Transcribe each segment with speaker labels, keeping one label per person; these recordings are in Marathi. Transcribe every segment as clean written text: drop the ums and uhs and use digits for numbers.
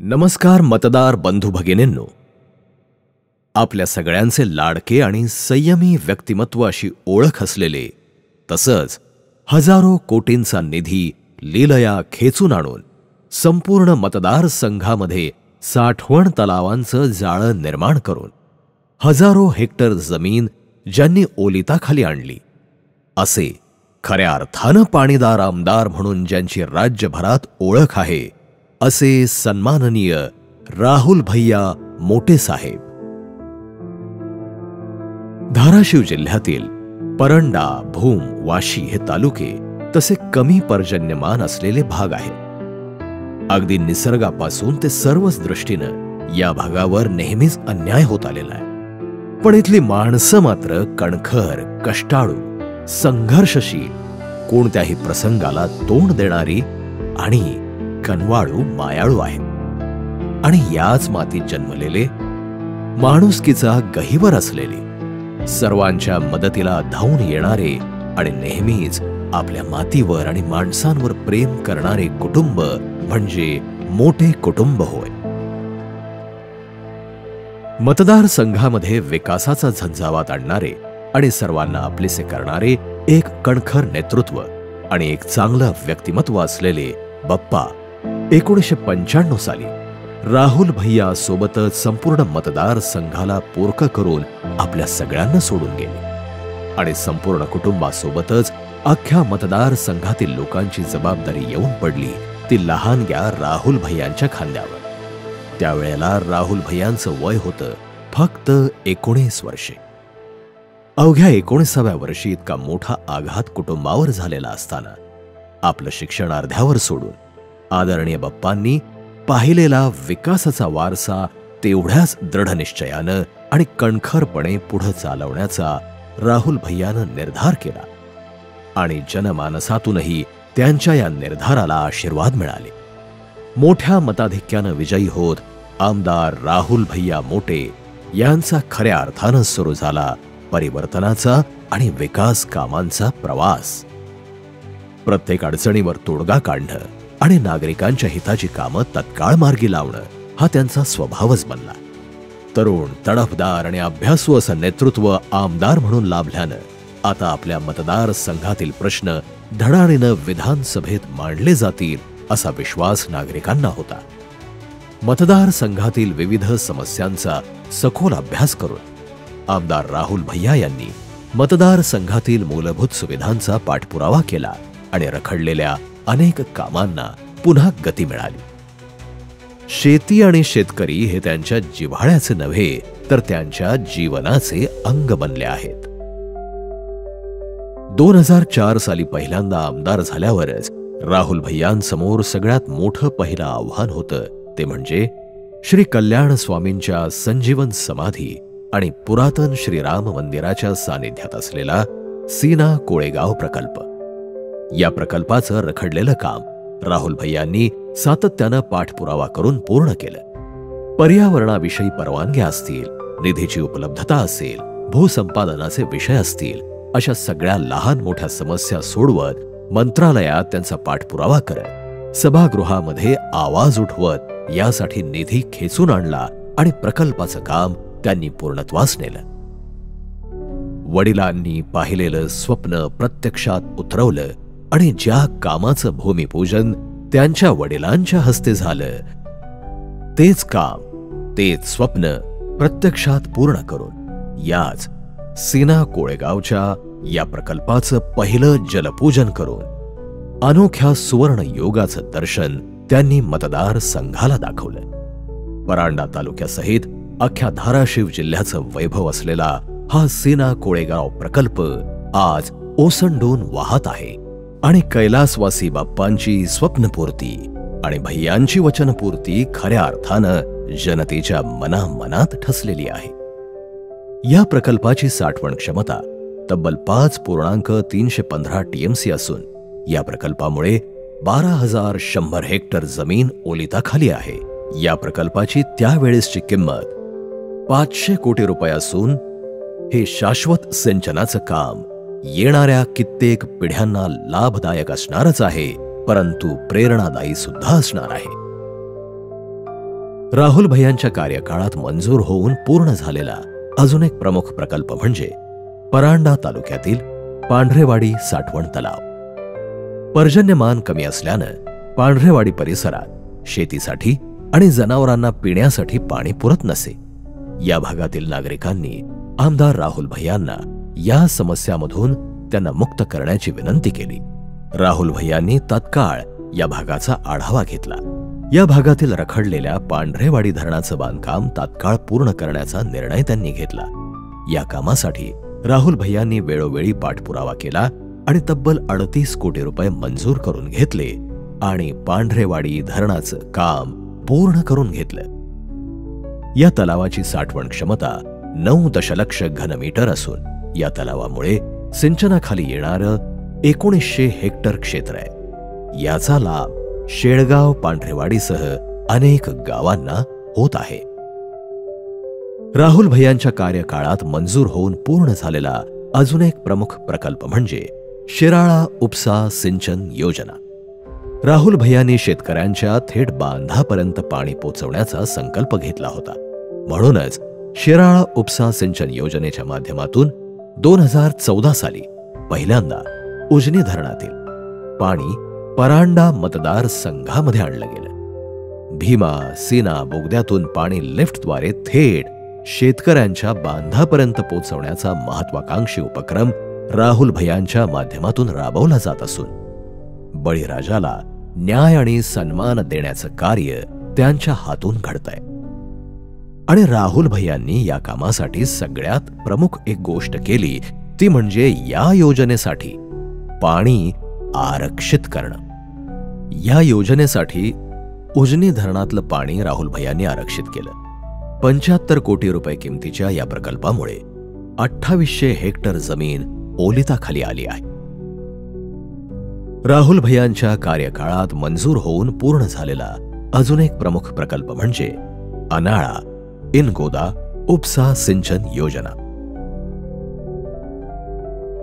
Speaker 1: नमस्कार मतदार बंधू भगिनींनो, आपल्या सगळ्यांचे लाडके आणि संयमी व्यक्तिमत्व अशी ओळख असलेले, तसंच हजारो कोटींचा निधी लीलया खेचून आणून संपूर्ण मतदारसंघामध्ये साठवण तलावांचं जाळं निर्माण करून हजारो हेक्टर जमीन ज्यांनी ओलिताखाली आणली, असे खऱ्या अर्थानं पाणीदार आमदार म्हणून ज्यांची राज्यभरात ओळख आहे, असे सन्माननीय राहुल भैया मोटे साहेब. धाराशिव जिल्ह्यातील परंडा, भूम, वाशी हे तालुके तसे कमी पर्जन्यमान असलेले भाग आहेत. अगदी निसर्गापासून ते सर्वच दृष्टीनं या भागावर नेहमीच अन्याय होत आलेला आहे. पण इथली माणसं मात्र कणखर, कष्टाळू, संघर्षशील, कोणत्याही प्रसंगाला तोंड देणारी आणि कनवाळू, मायाळू आहेत. आणि याच मातीत जन्मलेले, माणुसकीचा गहिवर असलेले, सर्वांच्या मदतीला धावून येणारे आणि नेहमीच आपल्या मातीवर आणि माणसांवर प्रेम करणारे कुटुंब म्हणजे मोठे कुटुंब होय. मतदारसंघामध्ये विकासाचा झंझावात आणणारे आणि सर्वांना आपलेसे करणारे एक कणखर नेतृत्व आणि एक चांगलं व्यक्तिमत्व असलेले बप्पा 1995 साली राहुल भैया सोबतच संपूर्ण मतदारसंघाला पोरकं करून आपल्या सगळ्यांना सोडून गेले आणि संपूर्ण कुटुंबासोबतच अख्ख्या मतदारसंघातील लोकांची जबाबदारी येऊन पडली ती लहानग्या राहुल भैयांच्या खांद्यावर. त्यावेळेला राहुल भैयांचं वय होतं फक्त 19 वर्षे. अवघ्या 19व्या वर्षी इतका मोठा आघात कुटुंबावर झालेला असताना आपलं शिक्षण अर्ध्यावर सोडून आदरणीय बाप्पांनी पाहिलेला विकासाचा वारसा तेवढ्याच दृढ निश्चयानं आणि कणखरपणे पुढे चालवण्याचा राहुल भैयानं निर्धार केला आणि जनमानसातूनही त्यांच्या या निर्धाराला आशीर्वाद मिळाले. मोठ्या मताधिक्यानं विजयी होत आमदार राहुल भैया मोटे यांचा खऱ्या अर्थानं सुरू झाला परिवर्तनाचा आणि विकास कामांचा प्रवास. प्रत्येक अडचणीवर तोडगा काढणं आणि नागरिकांच्या हिताची कामं तत्काळ मार्गी लावणं हा त्यांचा स्वभावच बनला. तरुण, तडफदार आणि अभ्यासू असं नेतृत्व आमदार म्हणून लाभल्यानं आता आपल्या मतदारसंघातील प्रश्न धडाडीनं विधानसभेत मांडले जातील असा विश्वास नागरिकांना होता. मतदारसंघातील विविध समस्यांचा सखोल अभ्यास करून आमदार राहुल भैया यांनी मतदारसंघातील मूलभूत सुविधांचा पाठपुरावा केला आणि रखडलेल्या अनेक कामांना पुन्हा गती मिळाली. शेती आणि शेतकरी हे त्यांच्या जिव्हाळ्याचे नव्हे तर त्यांच्या जीवनाचे अंग बनले आहेत. 2004 साली पहिल्यांदा आमदार झाल्यावरच राहुल भैयांसमोर सगळ्यात मोठं पहिलं आव्हान होतं ते म्हणजे श्री कल्याण स्वामींच्या संजीवन समाधी आणि पुरातन श्रीराम मंदिराच्या सानिध्यात असलेला सीना कोळेगाव प्रकल्प. या प्रकल्पाचं रखडलेलं काम राहुल भैयांनी सातत्यानं पाठपुरावा करून पूर्ण केलं. पर्यावरणाविषयी परवानग्या असतील, निधीची उपलब्धता असेल, भूसंपादनाचे विषय असतील, अशा सगळ्या लहान मोठ्या समस्या सोडवत मंत्रालयात त्यांचा पाठपुरावा करत सभागृहामध्ये आवाज उठवत यासाठी निधी खेचून आणला आणि प्रकल्पाचं काम त्यांनी पूर्णत्वास नेलं. वडिलांनी पाहिलेलं स्वप्न प्रत्यक्षात उतरवलं आणि ज्या कामाचं भूमिपूजन त्यांच्या वडिलांच्या हस्ते झालं, तेच काम, तेच स्वप्न प्रत्यक्षात पूर्ण करून याच सीना कोळेगावच्या या प्रकल्पाचं पहिलं जलपूजन करून अनोख्या सुवर्ण योगाचं दर्शन त्यांनी मतदारसंघाला दाखवलं. परांडा तालुक्यासहित अख्ख्या धाराशिव जिल्ह्याचं वैभव असलेला हा सीना कोळेगाव प्रकल्प आज ओसंडून वाहत आहे आणि कैलासवासी बाप्पांची स्वप्नपूर्ती आणि भैयांची वचनपूर्ती खऱ्या अर्थानं जनतेच्या मनामनात ठसलेली आहे. या प्रकल्पाची साठवण क्षमता तब्बल 5.315 TMC असून या प्रकल्पामुळे 12,100 हेक्टर जमीन ओलिताखाली आहे. या प्रकल्पाची त्यावेळेसची किंमत 500 कोटी रुपये असून हे शाश्वत सिंचनाचं काम येणाऱ्या कित्येक पिढ्यांना लाभदायक असणारच आहे, परंतु प्रेरणादायी सुद्धा असणार आहे. राहुल भैयांच्या कार्यकाळात मंजूर होऊन पूर्ण झालेला अजून एक प्रमुख प्रकल्प म्हणजे परांडा तालुक्यातील पांढरेवाडी साठवण तलाव. पर्जन्यमान कमी असल्यानं पांढरेवाडी परिसरात शेतीसाठी आणि जनावरांना पिण्यासाठी पाणी पुरत नसे. या भागातील नागरिकांनी आमदार राहुल भैयांना या समस्यामधून त्यांना मुक्त करण्याची विनंती केली. राहुल भैयांनी तत्काळ या भागाचा आढावा घेतला. या भागातील रखडलेल्या पांढरेवाडी धरणाचं बांधकाम तात्काळ पूर्ण करण्याचा निर्णय त्यांनी घेतला. या कामासाठी राहुल भैयांनी वेळोवेळी पाठपुरावा केला आणि तब्बल 38 कोटी रुपये मंजूर करून घेतले आणि पांढरेवाडी धरणाचं काम पूर्ण करून घेतलं. या तलावाची साठवण क्षमता 9 दशलक्ष घनमीटर असून या तलावामुळे सिंचनाखाली येणारं 1900 हेक्टर क्षेत्र आहे. याचा लाभ शेळगाव पांढरेवाडीसह अनेक गावांना होत आहे. राहुल भैयांच्या कार्यकाळात मंजूर होऊन पूर्ण झालेला अजून एक प्रमुख प्रकल्प म्हणजे शिराळा उपसा सिंचन योजना. राहुल भैयांनी शेतकऱ्यांच्या थेट बांधापर्यंत पाणी पोचवण्याचा संकल्प घेतला होता. म्हणूनच शिराळा उपसा सिंचन योजनेच्या माध्यमातून 2014 साली पहिल्यांदा उजनी धरणातील पाणी परांडा मतदार संघामध्ये आणलं गेलं. भीमा सीना बोगद्यातून पाणी लिफ्टद्वारे थेट शेतकऱ्यांच्या बांधापर्यंत पोहोचवण्याचा महत्वाकांक्षी उपक्रम राहुल भैयांच्या माध्यमातून राबवला जात असून बळीराजाला न्याय आणि सन्मान देण्याचं कार्य त्यांच्या हातून घडतंय. आणि राहुल भैयांनी या कामासाठी सगळ्यात प्रमुख एक गोष्ट केली ती म्हणजे या योजनेसाठी पाणी आरक्षित करणं. या योजनेसाठी उजनी धरणातलं पाणी राहुल भैयांनी आरक्षित केलं. 75 कोटी रुपये किमतीच्या या प्रकल्पामुळे 2800 हेक्टर जमीन ओलिताखाली आली आहे. राहुल भैयांच्या कार्यकाळात मंजूर होऊन पूर्ण झालेला अजून एक प्रमुख प्रकल्प म्हणजे अनाळा इनगोदा उपसा सिंचन योजना.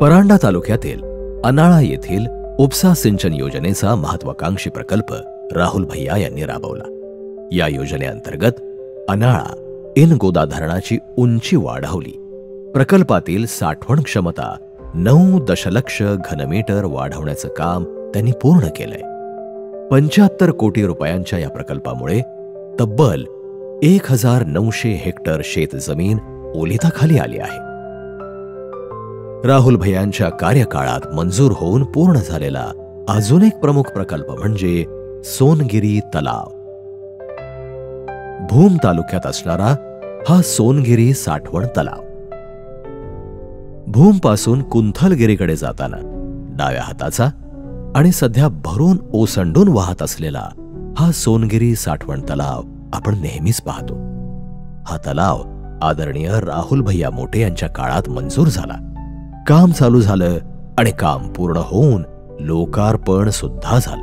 Speaker 1: परांडा तालुक्यातील अनाळा येथील उपसा सिंचन योजनेचा महत्वाकांक्षी प्रकल्प राहुल भैया यांनी राबवला. या योजनेअंतर्गत अनाळा इनगोदा धरणाची उंची वाढवली. प्रकल्पातील साठवण क्षमता 9 दशलक्ष घनमीटर वाढवण्याचं काम त्यांनी पूर्ण केलंय. 75 कोटी रुपयांच्या या प्रकल्पामुळे तब्बल 1900 हेक्टर शेतजमीन ओलिताखाली आली आहे. राहुल भैयांच्या कार्यकाळात मंजूर होऊन पूर्ण झालेला अजून एक प्रमुख प्रकल्प म्हणजे सोनगिरी तलाव. भूम तालुक्यात असणारा हा सोनगिरी साठवण तलाव. भूम पासून कुंथलगिरीकडे जाताना डाव्या हाताचा आणि सध्या भरून ओसंडून वाहत असलेला हा सोनगिरी साठवण तलाव आपण नेहमीच पाहतो. हा तलाव आदरणीय राहुल भैया मोटे यांच्या काळात मंजूर झाला. काम चालू झालं आणि काम पूर्ण होऊन लोकार्पण सुद्धा झालं.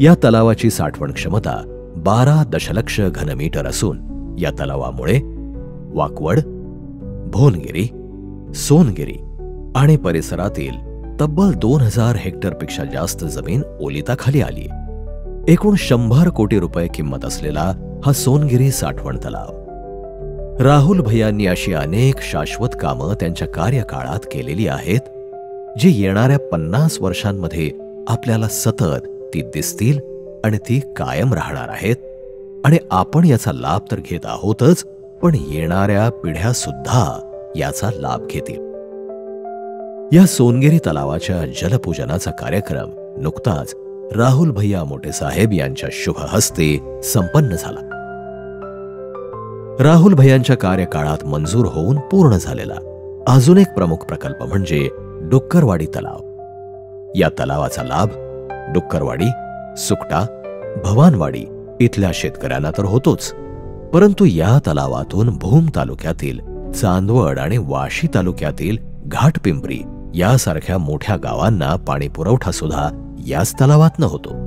Speaker 1: या तलावाची साठवण क्षमता 12 दशलक्ष घनमीटर असून या तलावामुळे वाकवड, भोनगिरी, सोनगिरी आणि परिसरातील तब्बल 2000 हेक्टरपेक्षा जास्त जमीन ओलिताखाली आली. एकूण 100 कोटी रुपये किंमत असलेला हा सोनगिरी साठवण तलाव. राहुल भैयांनी अशी अनेक शाश्वत कामं त्यांच्या कार्यकाळात केलेली आहेत जी येणाऱ्या 50 वर्षांमध्ये आपल्याला सतत ती दिसतील आणि ती कायम राहणार आहेत. आणि आपण याचा लाभ तर घेत आहोतच, पण येणाऱ्या पिढ्या सुद्धा याचा लाभ घेतील. या सोनगिरी तलावाच्या जलपूजनाचा कार्यक्रम नुकताच राहुल भैया मोटे साहेब यांच्या शुभ हस्ते संपन्न झाला. राहुल भैयांच्या कार्यकाळात मंजूर होऊन पूर्ण झालेला अजून एक प्रमुख प्रकल्प म्हणजे डुक्करवाडी तलाव. या तलावाचा लाभ डुक्करवाडी, सुकटा, भवानवाडी इथल्या शेतकऱ्यांना तर होतोच, परंतु या तलावातून भूम तालुक्यातील चांदवड आणि वाशी तालुक्यातील घाटपिंपरी यासारख्या मोठ्या गावांना पाणी पुरवठा सुद्धा याच तलावातनं होतो.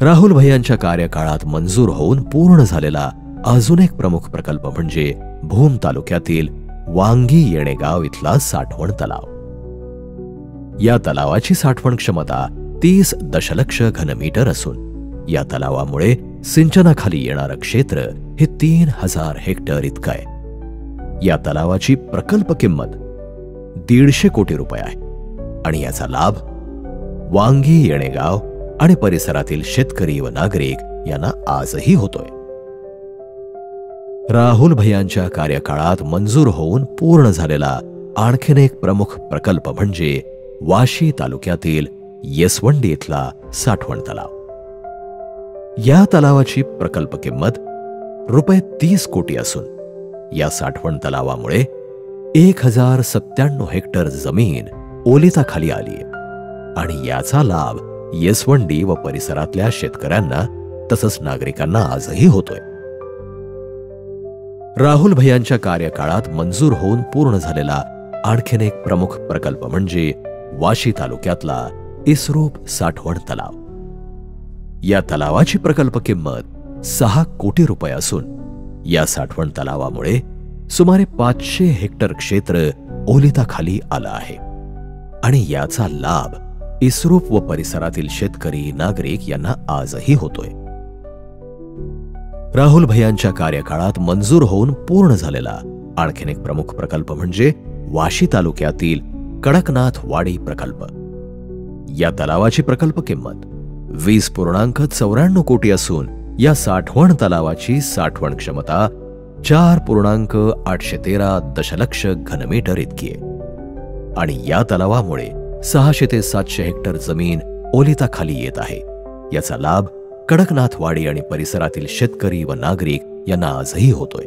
Speaker 1: राहुल भैयांच्या कार्यकाळात मंजूर होऊन पूर्ण झालेला अजून एक प्रमुख प्रकल्प म्हणजे भूम तालुक्यातील वांगी येणेगाव इथला साठवण तलाव. या तलावाची साठवण क्षमता 30 दशलक्ष घनमीटर असून या तलावामुळे सिंचनाखाली येणारं क्षेत्र हे 3000 हेक्टर इतकं आहे. या तलावाची प्रकल्प किंमत 150 कोटी रुपये आहे आणि याचा लाभ वांगी, येणेगाव आणि परिसरातील शेतकरी व नागरिक यांना आजही होतोय. राहुल भैयांच्या कार्यकाळात मंजूर होऊन पूर्ण झालेला आणखीन एक प्रमुख प्रकल्प म्हणजे वाशी तालुक्यातील येसवंडी इथला साठवण तलाव. या तलावाची प्रकल्प किंमत रुपये 30 कोटी असून या साठवण तलावामुळे 1097 हेक्टर जमीन ओलिताखाली आली आणि याचा लाभ येसवंडी व परिसरातल्या शेतकऱ्यांना तसंच नागरिकांना आजही होतोय. राहुल भैयांच्या कार्यकाळात मंजूर होऊन पूर्ण झालेला आणखीन एक प्रमुख प्रकल्प म्हणजे वाशी तालुक्यातला इसरूप साठवण तलाव. या तलावाची प्रकल्प किंमत 6 कोटी रुपये असून या साठवण तलावामुळे सुमारे 500 हेक्टर क्षेत्र ओलिताखाली आलं आहे आणि याचा लाभ इसरूप व परिसरातील शेतकरी नागरिक यांना आजही होतोय. राहुल भैयांच्या कार्यकाळात मंजूर होऊन पूर्ण झालेला आणखीन एक प्रमुख प्रकल्प म्हणजे वाशी तालुक्यातील कडकनाथ वाडी प्रकल्प. या तलावाची प्रकल्प किंमत 20.94 कोटी असून या साठवण तलावाची साठवण क्षमता 4.813 दशलक्ष घनमीटर इतकी आहे आणि या तलावामुळे 600 ते 700 हेक्टर जमीन ओलिताखाली येत आहे. याचा लाभ कडकनाथवाडी आणि परिसरातील शेतकरी व नागरिक यांना आजही होतोय.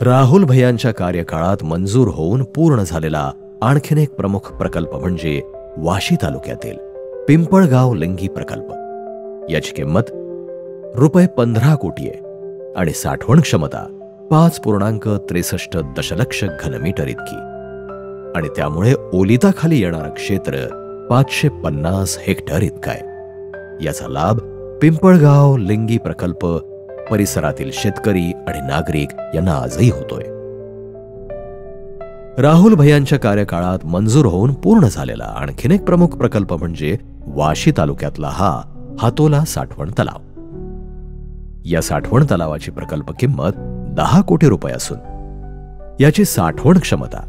Speaker 1: राहुल भैयांच्या कार्यकाळात मंजूर होऊन पूर्ण झालेला आणखीन एक प्रमुख प्रकल्प म्हणजे वाशी तालुक्यातील पिंपळगाव लिंगी प्रकल्प. याची किंमत रुपये 15 कोटी आहे आणि साठवण क्षमता 5.63 दशलक्ष घनमीटर इतकी आणि त्यामुळे ओलिताखाली येणारं क्षेत्र 550 हेक्टर इतकं आहे. याचा लाभ पिंपळगाव लिंगी प्रकल्प परिसरातील शेतकरी आणि नागरिक यांना आजही होतोय. राहुल भैयांच्या कार्यकाळात मंजूर होऊन पूर्ण झालेला आणखीन एक प्रमुख प्रकल्प म्हणजे वाशी तालुक्यातला हा हातोला साठवण तलाव. या साठवण तलावाची प्रकल्प किंमत 10 कोटी रुपये असून याची साठवण क्षमता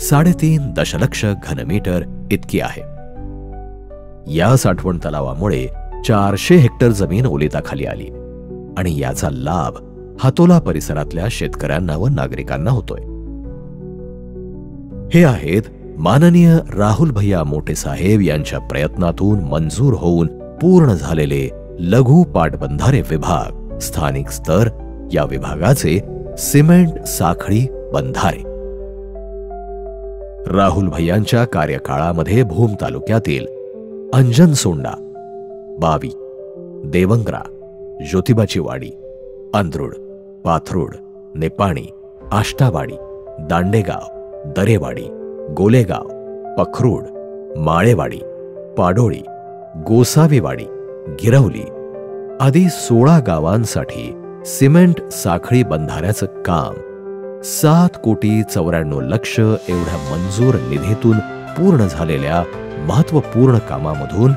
Speaker 1: 3.5 दशलक्ष घनमीटर इतकी आहे. या साठवण तलावामुळे 400 हेक्टर जमीन ओलिताखाली आली आणि याचा लाभ हातोला परिसरातल्या शेतकऱ्यांना व नागरिकांना होतोय. हे आहेत माननीय राहुल भैया मोठे साहेब यांच्या प्रयत्नातून मंजूर होऊन पूर्ण झालेले लघु पाटबंधारे विभाग स्थानिक स्तर या विभागाचे सिमेंट साखळी बंधारे. राहुल भैयांच्या कार्यकाळामध्ये भूम तालुक्यातील अंजनसोंडा, बावी, देवंगरा, ज्योतिबाची वाडी, अंद्रुड, पाथरुड, नेपाणी, आष्टावाडी, दांडेगाव, दरेवाडी, गोलेगाव, पखरूड, माळेवाडी, पाडोळी, गोसावीवाडी, गिरवली आदी 16 गावांसाठी सिमेंट साखळी बंधाऱ्याचं काम 7,94,00,000 एवढ्या मंजूर निधीतून पूर्ण झालेल्या महत्वपूर्ण कामामधून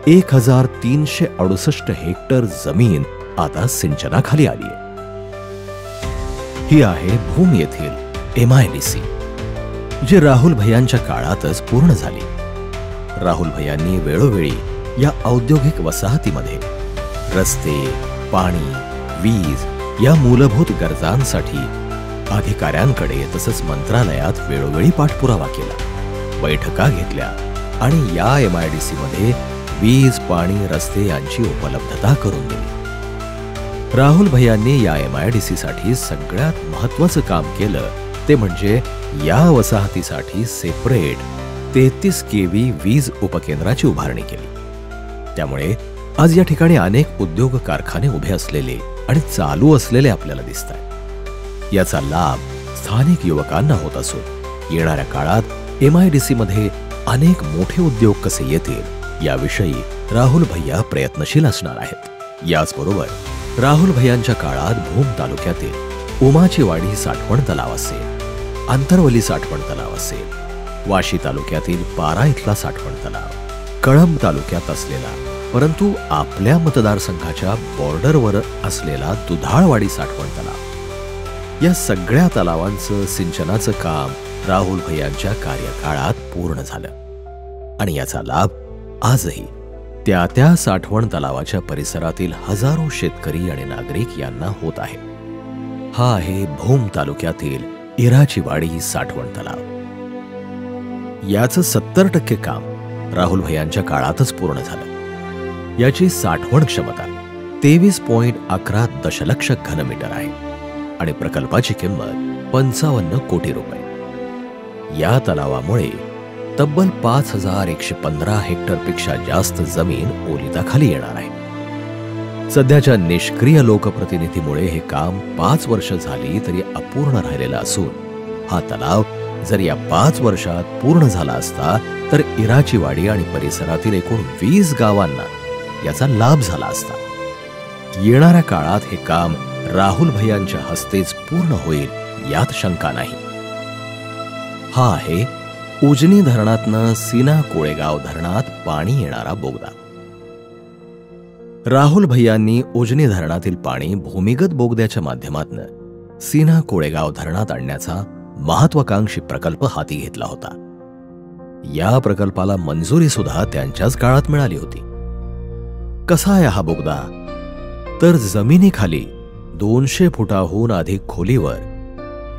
Speaker 1: 1,368 हेक्टर जमीन आता सिंचनाखाली आली आहे. ही आहे भूम येथील MIDC जी राहुल भैयांच्या काळातच पूर्ण झाली. राहुल भैयांनी वेळोवेळी या औद्योगिक वसाहतीमध्ये रस्ते, पाणी, वीज या मूलभूत गरजांसाठी अधिकाऱ्यांकडे तसंच मंत्रालयात वेळोवेळी पाठपुरावा केला, बैठका घेतल्या आणि या MIDC मध्ये वीज, पाणी, रस्ते यांची उपलब्धता करून दिली. राहुल भैयांनी या MIDC साठी सगळ्यात महत्वाचं काम केलं ते म्हणजे या वसाहतीसाठी सेपरेट 33 kV वीज उपकेंद्राची उभारणी केली. त्यामुळे आज या ठिकाणी अनेक उद्योग कारखाने उभे असलेले आणि चालू असलेले आपल्याला दिसतात. याचा लाभ स्थानिक युवकांना होत असून येणाऱ्या काळात MIDC मध्ये अनेक मोठे उद्योग कसे येतील याविषयी राहुल भैया प्रयत्नशील असणार आहेत. याचबरोबर राहुल भैयांच्या काळात भूम तालुक्यातील उमाची वाडी साठवण तलाव असेल, आंतरवली साठवण तलाव असेल, वाशी तालुक्यातील पारा इथला साठवण तलाव, कळंब तालुक्यात असलेला परंतु आपल्या मतदारसंघाच्या बॉर्डरवर असलेला दुधाळवाडी साठवण तलाव, या सगळ्या तलावांचं सिंचनाचं काम राहुल भैयांच्या कार्यकाळात पूर्ण झालं आणि याचा लाभ आजही त्या साठवण तलावाच्या परिसरातील हजारो शेतकरी आणि नागरिक यांना होत आहे. हा आहे भूम तालुक्यातील इराचीवाडी साठवण तलाव. याचं 70% काम राहुल भैयांच्या काळातच पूर्ण झालं. याची साठवण क्षमता 23.11 दशलक्ष घनमीटर आहे आणि प्रकल्पाची किंमत 55 कोटी रुपये. या तलावामुळे तब्बल 5115 हेक्टरपेक्षा जास्त जमीन ओलिताखाली येणार आहे. सध्याच्या निष्क्रिय लोकप्रतिनिधीमुळे हे काम 5 वर्ष झाली तरी अपूर्ण राहिलेलं असून हा तलाव जर या 5 वर्षात पूर्ण झाला असता तर इराचीवाडी आणि परिसरातील एकूण 20 गावांना याचा लाभ झाला असता. येणाऱ्या काळात हे काम राहुल भैयांच्या हस्तेच पूर्ण होईल यात शंका नाही. हा आहे उजनी धरणातनं सीना कोळेगाव धरणात पाणी येणारा बोगदा. राहुल भैयांनी उजनी धरणातील पाणी भूमिगत बोगद्याच्या माध्यमातून सीना कोळेगाव धरणात आणण्याचा महत्वाकांक्षी प्रकल्प हाती घेतला होता. या प्रकल्पाला मंजुरी सुद्धा त्यांच्याच काळात मिळाली होती. कसा आहे हा बोगदा? तर जमिनीखाली 200 फुटाहून अधिक खोलीवर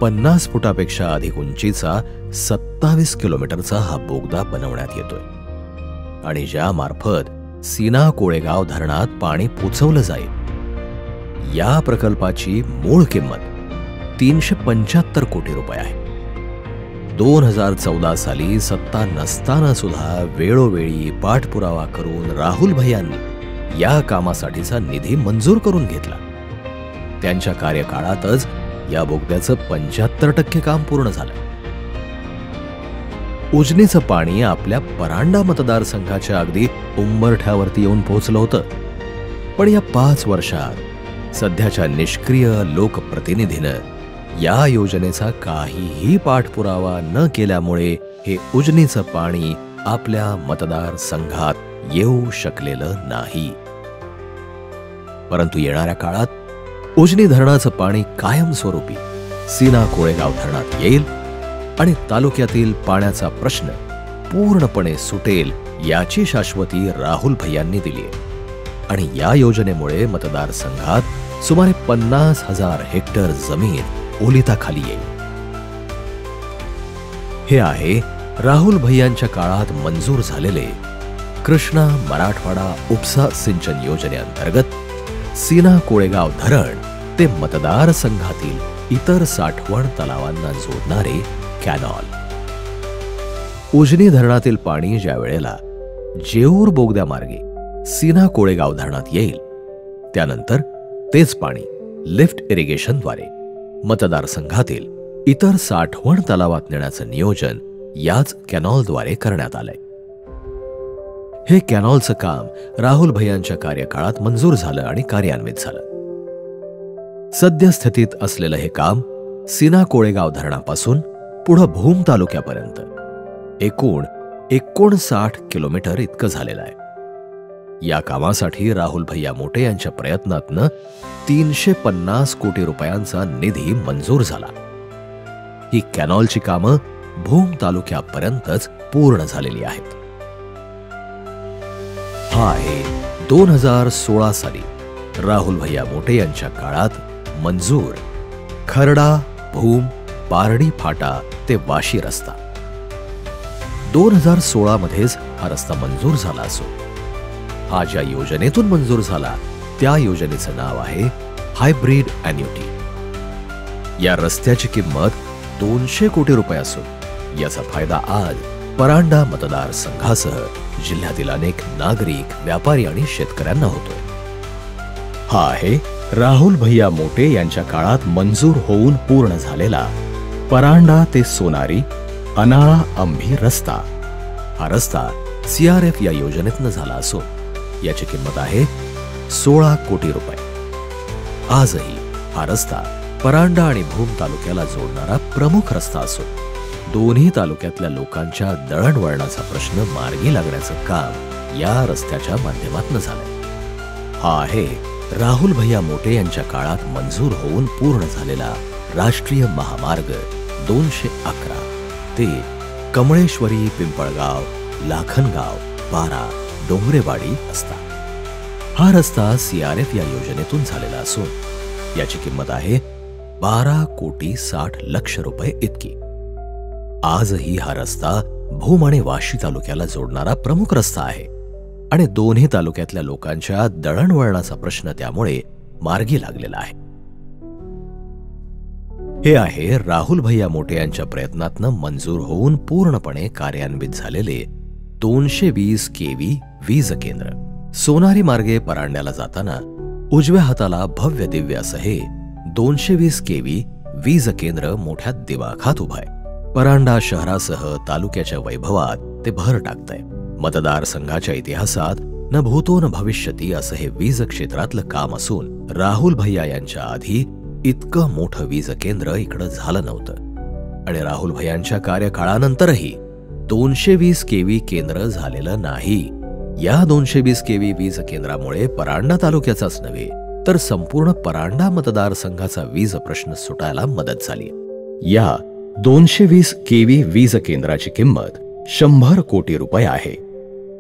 Speaker 1: 50 फुटापेक्षा अधिक उंचीचा 27 किलोमीटरचा हा बोगदा बनवण्यात येतोय आणि ज्यामार्फत सीना कोळेगाव धरणात पाणी पोचवलं जाईल. या प्रकल्पाची मूळ किंमत 375 कोटी रुपये आहे. 2014 साली सत्ता नसताना सुद्धा वेळोवेळी पाठपुरावा करून राहुल भैयांनी या कामासाठीचा निधी मंजूर करून घेतला. त्यांच्या कार्यकाळातच या बोगद्याचं 75% काम पूर्ण झालं. उजनीचं पाणी आपल्या परांडा मतदारसंघाच्या अगदी उंबरठ्यावरती येऊन पोहोचलं होतं. पण या 5 वर्षात सध्याच्या निष्क्रिय लोकप्रतिनिधीनं या योजनेचा काहीही पाठपुरावा न केल्यामुळे हे उजनीचं पाणी आपल्या मतदारसंघात येऊ शकलेलं नाही. परंतु येणाऱ्या काळात उजनी धरणाचं पाणी कायमस्वरूपी सीना कोळेगाव धरणात येईल आणि तालुक्यातील पाण्याचा प्रश्न पूर्णपणे सुटेल याची शाश्वती राहुल भैयांनी दिली आहे आणि या योजनेमुळे मतदारसंघात सुमारे 50,000 हेक्टर जमीन ओलिताखाली येईल. हे आहे राहुल भैयांच्या काळात मंजूर झालेले कृष्णा मराठवाडा उपसा सिंचन योजनेअंतर्गत सीना कोळेगाव धरण ते मतदारसंघातील इतर साठवण तलावांना जोडणारे कॅनॉल. उजनी धरणातील पाणी ज्या वेळेला जेऊर बोगद्यामार्गे सीना कोळेगाव धरणात येईल त्यानंतर तेच पाणी लिफ्ट इरिगेशनद्वारे मतदारसंघातील इतर साठवण तलावात नेण्याचं नियोजन याच कॅनॉलद्वारे करण्यात आलंय. हे कॅनॉलचं काम राहुल भैयांच्या कार्यकाळात मंजूर झालं आणि कार्यान्वित झालं. सद्यस्थितीत असलेलं हे काम सीना कोळेगाव धरणापासून पुढं भूम तालुक्यापर्यंत एकूण 59 किलोमीटर इतकं झालेलं आहे. या कामासाठी राहुल भैया मोटे यांच्या प्रयत्नातनं 350 कोटी रुपयांचा निधी मंजूर झाला. ही कॅनॉलची कामं भूम तालुक्यापर्यंतच पूर्ण झालेली आहेत. हा आहे 2016 साली राहुल भैया मोटे यांच्या काळात मंजूर खरडा भूम पारडी फाटा ते वाशी रस्ता. 2016 मध्येच हा रस्ता मंजूर झाला असून हा ज्या योजनेतून मंजूर झाला त्या योजनेचं नाव आहे हायब्रिड ॲन्युटी. या रस्त्याची किंमत 200 कोटी रुपये असून याचा फायदा आज परांडा मतदारसंघासह जिल्ह्यातील अनेक नागरिक, व्यापारी आणि शेतकऱ्यांना होतोय. हा आहे राहुल भैया मोटे यांच्या काळात मंजूर होऊन पूर्ण झालेला परांडा ते सोनारी अनाळा अंभी रस्ता. हा रस्ता CRF या योजनेतनं झाला असून याची किंमत आहे 16 कोटी रुपये. आजही हा रस्ता परांडा आणि भूम तालुक्याला जोडणारा प्रमुख रस्ता असून दोन्ही तालुक्यातल्या लोकांच्या दळणवळणाचा प्रश्न मार्गी लागण्याचं काम या रस्त्याच्या माध्यमातून झालाय. हा आहे राहुल भैया मोटे यांच्या काळात मंजूर होऊन पूर्ण झालेला राष्ट्रीय महामार्ग 211 ते कमळेश्वरी, पिंपळगाव, लाखनगाव, बारा, डोंगरेवाडी रस्ता. हा रस्ता CRF या योजनेतून झालेला असून याची किंमत आहे 12,60,00,000 रुपये इतकी. आजही हा रस्ता भूम आणि वाशी तालुक्याला जोडणारा प्रमुख रस्ता आहे आणि दोन्ही तालुक्यातल्या लोकांच्या दळणवळणाचा प्रश्न त्यामुळे मार्गी लागलेला आहे. हे आहे राहुल भैया मोटे यांच्या प्रयत्नातनं मंजूर होऊन पूर्णपणे कार्यान्वित झालेले 220 kV वीज केंद्र. सोनारी मार्गे परांड्याला जाताना उजव्या हाताला भव्य दिव्य असं हे 220 kV वीज केंद्र मोठ्या दिवाखात उभं आहे. परांडा शहरासह तालुक्याच्या वैभवात ते भर टाकतंय. मतदारसंघाच्या इतिहासात न भूतो न भविष्यती असं हे वीज क्षेत्रातलं काम असून राहुल भैया यांच्या आधी इतकं मोठं वीज केंद्र इकडं झालं नव्हतं आणि राहुल भैयांच्या कार्यकाळानंतरही 220 kV केंद्र झालेलं नाही. या 220 kV वीज केंद्रामुळे परांडा तालुक्याचाच नव्हे तर संपूर्ण परांडा मतदारसंघाचा वीज प्रश्न सुटायला मदत झाली. या 220 kV वीज केंद्राची किंमत 100 कोटी रुपये आहे.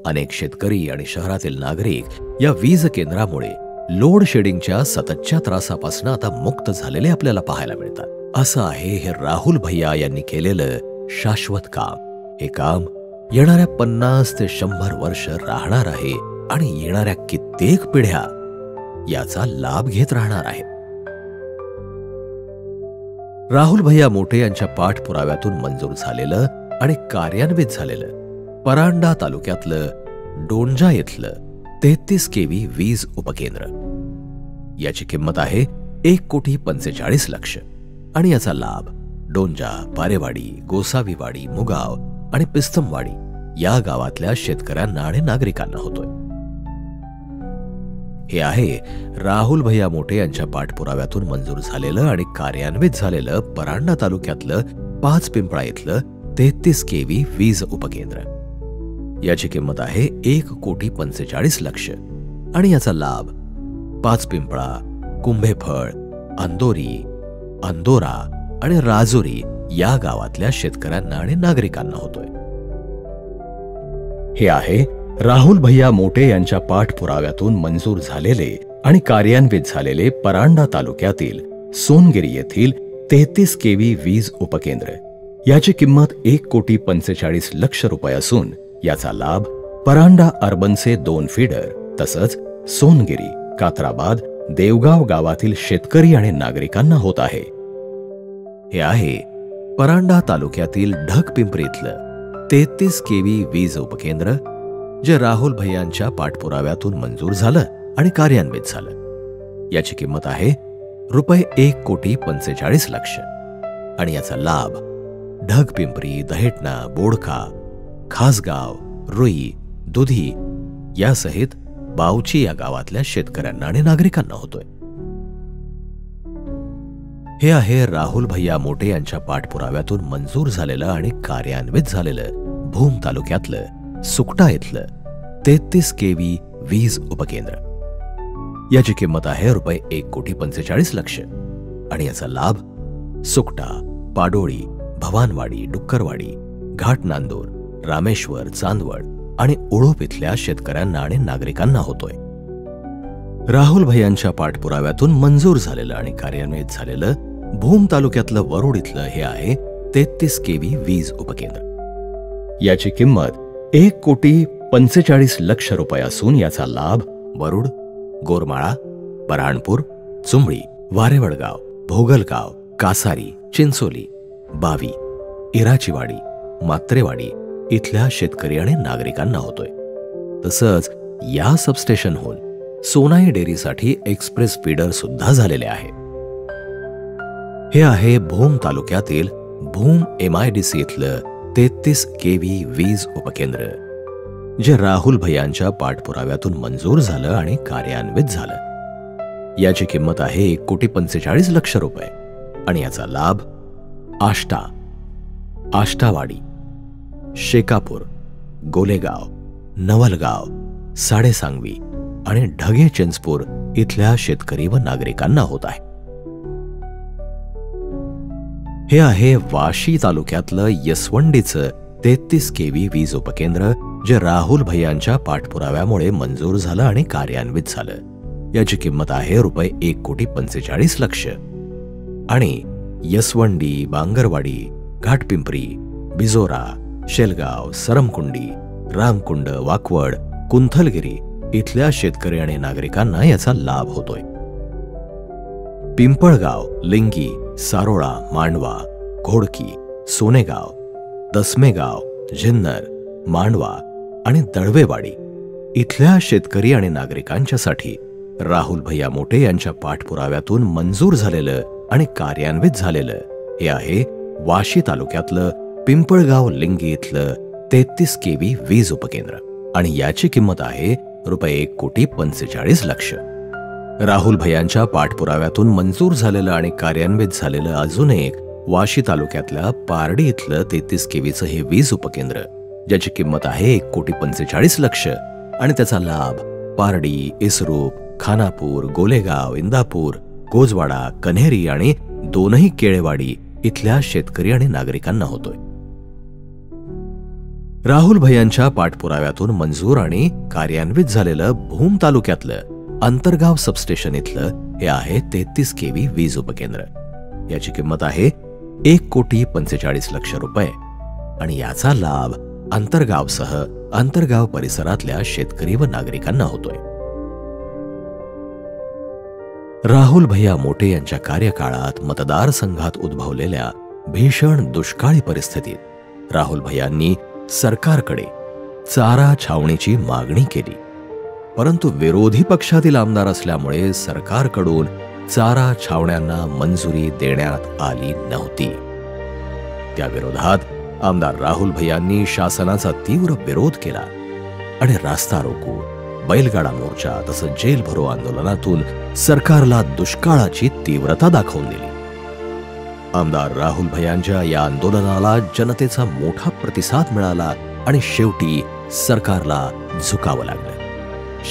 Speaker 1: अनेक शेतकरी आणि शहरातील नागरिक या वीज केंद्रामुळे लोड शेडिंगच्या सततच्या त्रासापासून आता मुक्त झालेले आपल्याला पाहायला मिळतात. असं आहे हे राहुल भैया यांनी केलेलं शाश्वत काम. हे काम येणाऱ्या 50 ते 100 वर्ष राहणार आहे आणि येणाऱ्या कित्येक पिढ्या याचा लाभ घेत राहणार आहेत. राहुल भैया मोटे यांच्या पाठपुराव्यातून मंजूर झालेलं आणि कार्यान्वित झालेलं परांडा तालुक्यातलं डोंजा येथलं 33 kV वीज उपकेंद्र. याची किंमत आहे 1,45,00,000 आणि याचा लाभ डोंजा, पारेवाडी, गोसावीवाडी, मुगाव आणि पिस्तमवाडी या गावातल्या शेतकऱ्यांना आणि नागरिकांना होतोय. हे आहे राहुल भैया मोटे यांच्या पाठपुराव्यातून मंजूर झालेलं आणि कार्यान्वित झालेलं परांडा तालुक्यातलं 5 पिंपळा इथलं 33 kV वीज उपकेंद्र. याची किंमत आहे 1,45,00,000 आणि याचा लाभ 5 पिंपळा, कुंभेफळ, अंदोरी, अंदोरा आणि राजुरी या गावातल्या शेतकऱ्यांना आणि नागरिकांना होतोय. हे आहे राहुल भैया मोटे यांच्या पाठपुराव्यातून मंजूर झालेले आणि कार्यान्वित झालेले परांडा तालुक्यातील सोनगिरी येथील 33 kV वीज उपकेंद्र. याची किंमत 1,45,00,000 रुपये असून याचा लाभ परांडा अर्बनचे 2 फीडर तसंच सोनगिरी, कात्राबाद, देवगाव गावातील शेतकरी आणि नागरिकांना होत आहे. हे आहे परांडा तालुक्यातील ढगपिंपरीतलं 33 kV वीज उपकेंद्र जे राहुल भैयांच्या पाठपुराव्यातून मंजूर झालं आणि कार्यान्वित झालं. याची किंमत आहे रुपये 1,45,00,000 आणि याचा लाभ ढगपिंपरी, दहेटणा, बोडखा, खासगाव, रुई, दुधी यासहित बावची या गावातल्या शेतकऱ्यांना आणि नागरिकांना होतोय. हे आहे राहुल भैया मोटे यांच्या पाठपुराव्यातून मंजूर झालेलं आणि कार्यान्वित झालेलं भूम तालुक्यातलं सुकटा इथलं 33 kV वीज उपकेंद्र. याची किंमत आहे रुपये 1,45,00,000 आणि याचा लाभ सुकटा, पाडोळी, भवानवाडी, डुक्करवाडी, घाट नांदूर, रामेश्वर, चांदवड आणि उळूप इथल्या शेतकऱ्यांना आणि नागरिकांना होतोय. राहुल भैयांच्या पाठपुराव्यातून मंजूर झालेलं आणि कार्यान्वित झालेलं भूम तालुक्यातलं वरुड इथलं हे आहे 33 kV वीज उपकेंद्र. याची किंमत 1,45,00,000 रुपये असून याचा लाभ वरुड, गोरमाळा, बऱ्हाणपूर, चुंबळी, वारेवडगाव, भोगलगाव, कासारी, चिंचोली, बावी, इराचीवाडी, मात्रेवाडी इथल्या शेतकरी आणि नागरिकांना होतोय. तसंच या सबस्टेशनहून सोनाई डेअरीसाठी एक्सप्रेस फीडर सुद्धा झालेले आहे. हे आहे भूम तालुक्यातील भूम MIDC इथलं 33 kV वीज उपकेंद्र जे राहुल भैयांच्या पाठपुराव्यातून मंजूर झालं आणि कार्यान्वित झालं. याची किंमत आहे 1,45,00,000 रुपये आणि याचा लाभ आष्टा, आष्टावाडी, शेकापूर, गोलेगाव, नवलगाव, साडेसांगवी आणि ढगे चिंचपूर इथल्या शेतकरी व नागरिकांना होत आहे. हे आहे वाशी तालुक्यातलं यसवंडीचं 33 केव्ही वीज उपकेंद्र, जे राहुल भैयांच्या पाठपुराव्यामुळे मंजूर झालं आणि कार्यान्वित झालं. याची किंमत आहे रुपये 1,45,00,000 आणि यसवंडी, बांगरवाडी, घाटपिंपरी, बिजोरा, शेलगाव, सरमकुंडी, रामकुंड, वाकवड, कुंथलगिरी इथल्या शेतकरी आणि नागरिकांना याचा लाभ होतोय. पिंपळगाव, लिंगी, सारोळा, मांडवा, घोडकी, सोनेगाव, दसमेगाव, जिन्नर, मांडवा आणि दळवेवाडी इथल्या शेतकरी आणि नागरिकांच्यासाठी राहुल भैया मोटे यांच्या पाठपुराव्यातून मंजूर झालेलं आणि कार्यान्वित झालेलं हे आहे वाशी तालुक्यातलं पिंपळगाव लिंगी इथलं 33 केव्ही वीज उपकेंद्र आणि याची किंमत आहे रुपये 1,45,00,000. राहुल भैयांच्या पाठपुराव्यातून मंजूर झालेलं आणि कार्यान्वित झालेलं अजून एक वाशी तालुक्यातल्या पारडी इथलं 33 केव्हीचं हे वीज उपकेंद्र, ज्याची किंमत आहे 1,45,00,000 आणि त्याचा लाभ पारडी, इसरूप, खानापूर, गोलेगाव, इंदापूर, गोजवाडा, कन्हेरी आणि दोनही केळेवाडी इथल्या शेतकरी आणि नागरिकांना होतोय. राहुल भैयांच्या पाठपुराव्यातून मंजूर आणि कार्यान्वित झालेलं भूम तालुक्यातलं अंतरगाव सबस्टेशन इथलं हे आहे 33 केव्ही वीज उपकेंद्र. याची किंमत आहे 1,45,00,000 रुपये आणि याचा लाभ अंतरगावसह अंतरगाव परिसरातल्या शेतकरी व नागरिकांना होतोय. राहुल भैया मोटे यांच्या कार्यकाळात मतदारसंघात उद्भवलेल्या भीषण दुष्काळी परिस्थितीत राहुल भैयांनी सरकारकडे चारा छावणीची मागणी केली, परंतु विरोधी पक्षातील आमदार असल्यामुळे सरकारकडून चारा छावण्यांना मंजुरी देण्यात आली नव्हती. त्या विरोधात आमदार राहुल भैयांनी शासनाचा तीव्र विरोध केला आणि रास्ता रोको, बैलगाडा मोर्चा तसंच जेल भरो आंदोलनातून सरकारला दुष्काळाची तीव्रता दाखवून दिली. आमदार राहुल भैयांच्या या आंदोलनाला जनतेचा मोठा प्रतिसाद मिळाला आणि शेवटी सरकारला झुकावं लागलं.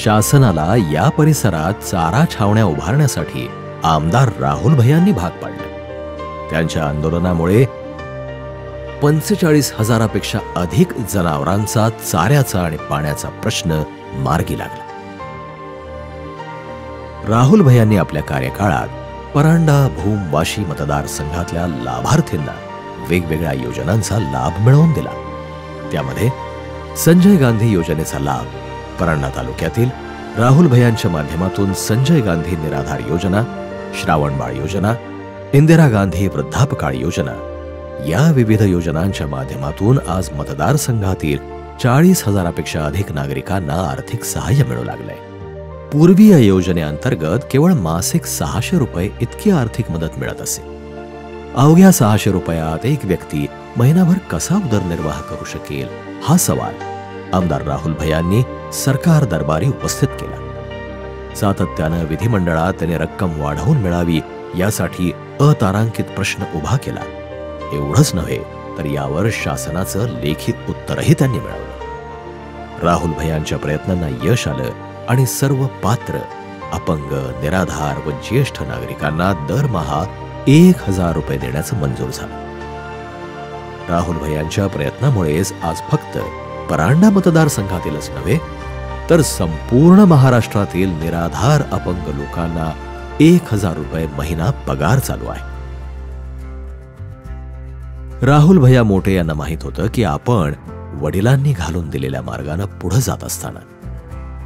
Speaker 1: शासनाला या परिसरात चारा छावण्या उभारण्यासाठी आमदार राहुल भैयांनी भाग पाडलं. त्यांच्या आंदोलनामुळे 45,000पेक्षा अधिक जनावरांचा चाऱ्याचा आणि पाण्याचा प्रश्न मार्गी लागला. राहुल भैयांनी आपल्या कार्यकाळात परांडा, भूम, वाशी मतदारसंघातल्या लाभार्थींना वेगवेगळ्या योजनांचा लाभ मिळवून दिला. त्यामध्ये संजय गांधी योजनेचा लाभ परांडा तालुक्यातील राहुल भैयांच्या माध्यमातून संजय गांधी निराधार योजना, श्रावणबाळ योजना, इंदिरा गांधी वृद्धापकाळ योजना या विविध योजनांच्या माध्यमातून आज मतदारसंघातील 40,000पेक्षा अधिक नागरिकांना आर्थिक सहाय्य मिळू लागलंय. पूर्वी या योजनेअंतर्गत केवळ मासिक 600 रुपये इतकी आर्थिक मदत मिळत असे. अवघ्या 600 रुपयात एक व्यक्ती महिनाभर कसा उदरनिर्वाह करू शकेल, हा सवाल आमदार राहुल भैयांनी सरकार दरबारी उपस्थित केला. सातत्यानं विधिमंडळात त्यांनी रक्कम वाढवून मिळावी यासाठी अतारांकित प्रश्न उभा केला. एवढंच नव्हे तर यावर शासनाचं लेखी उत्तरही त्यांनी मिळवलं. राहुल भैयांच्या प्रयत्नांना यश आलं आणि सर्व पात्र, अपंग, निराधार व ज्येष्ठ नागरिकांना दरमहा 1,000 रुपये देण्याचं मंजूर झालं. राहुल भैयांच्या प्रयत्नामुळेच आज फक्त परांडा मतदारसंघातीलच नव्हे तर संपूर्ण महाराष्ट्रातील निराधार अपंग लोकांना 1,000 रुपये महिना पगार चालू आहे. राहुल भैया मोटे यांना माहित होतं की आपण वडिलांनी घालून दिलेल्या मार्गाने पुढे जात असताना,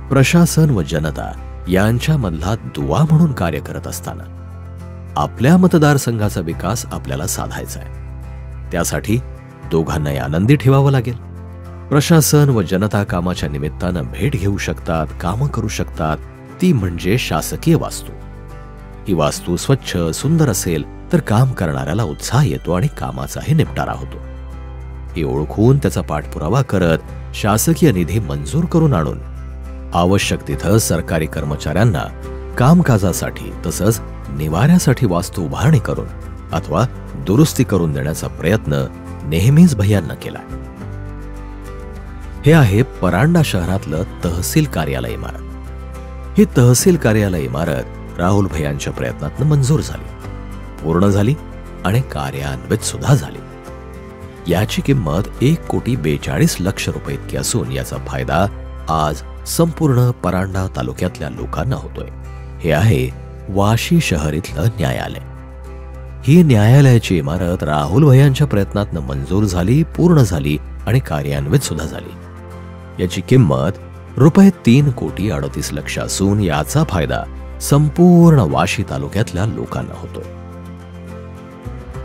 Speaker 1: प्रशासन व जनता यांच्यामधला दुवा म्हणून कार्य करत असताना आपल्या मतदारसंघाचा विकास आपल्याला साधायचा आहे. त्यासाठी दोघांनाही आनंदी ठेवावं लागेल. प्रशासन व जनता कामाच्या निमित्तानं भेट घेऊ शकतात, कामं करू शकतात, ती म्हणजे शासकीय वास्तू. ही वास्तू स्वच्छ, सुंदर असेल तर काम करणाऱ्याला उत्साह येतो आणि कामाचाही निपटारा होतो. हे ओळखून त्याचा पाठपुरावा करत शासकीय निधी मंजूर करून आणून आवश्यक तिथं सरकारी कर्मचाऱ्यांना कामकाजासाठी तसंच निवाऱ्यासाठी वास्तू उभारणी करून अथवा दुरुस्ती करून देण्याचा प्रयत्न नेहमीच भैयांना केला. हे आहे परांडा शहरातलं तहसील कार्यालय इमारत. ही तहसील कार्यालय इमारत राहुल भैयांच्या प्रयत्नातून मंजूर झाली, पूर्ण झाली आणि कार्यान्वित सुद्धा झाली. याची किंमत 1,42,00,000 रुपये इतकी असून याचा फायदा आज संपूर्ण परांडा तालुक्यातल्या लोकांना होतोय. हे आहे वाशी शहर इथलं न्यायालय. ही न्यायालयाची इमारत राहुल भैयांच्या प्रयत्नातून मंजूर झाली, पूर्ण झाली आणि कार्यान्वित सुद्धा झाली. याची किंमत रुपये 3,38,00,000 असून याचा फायदा संपूर्ण वाशी तालुक्यातल्या लोकांना होतो.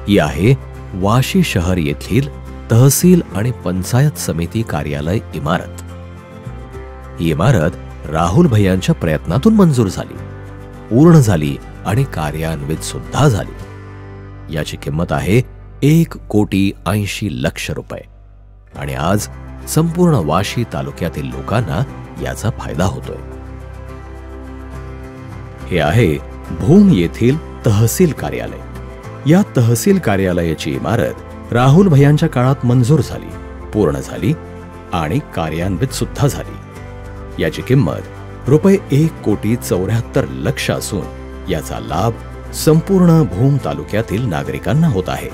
Speaker 1: ही आहे वाशी शहर येथील तहसील आणि पंचायत समिती कार्यालय इमारत. ही इमारत राहुल भैयांच्या प्रयत्नातून मंजूर झाली, पूर्ण झाली आणि कार्यान्वित सुद्धा झाली. याची किंमत आहे 1,80,00,000 रुपये आणि आज संपूर्ण वाशी तालुक्यातील लोकांना याचा फायदा होतोय. हे आहे भूम येथील तहसील कार्यालय. या तहसील कार्यालयाची इमारत राहुल भैयांच्या काळात मंजूर झाली, पूर्ण झाली आणि कार्यान्वित सुद्धा झाली. याची किंमत रुपये 1,74,00,000 असून याचा लाभ संपूर्ण भूम तालुक्यातील नागरिकांना होत आहे.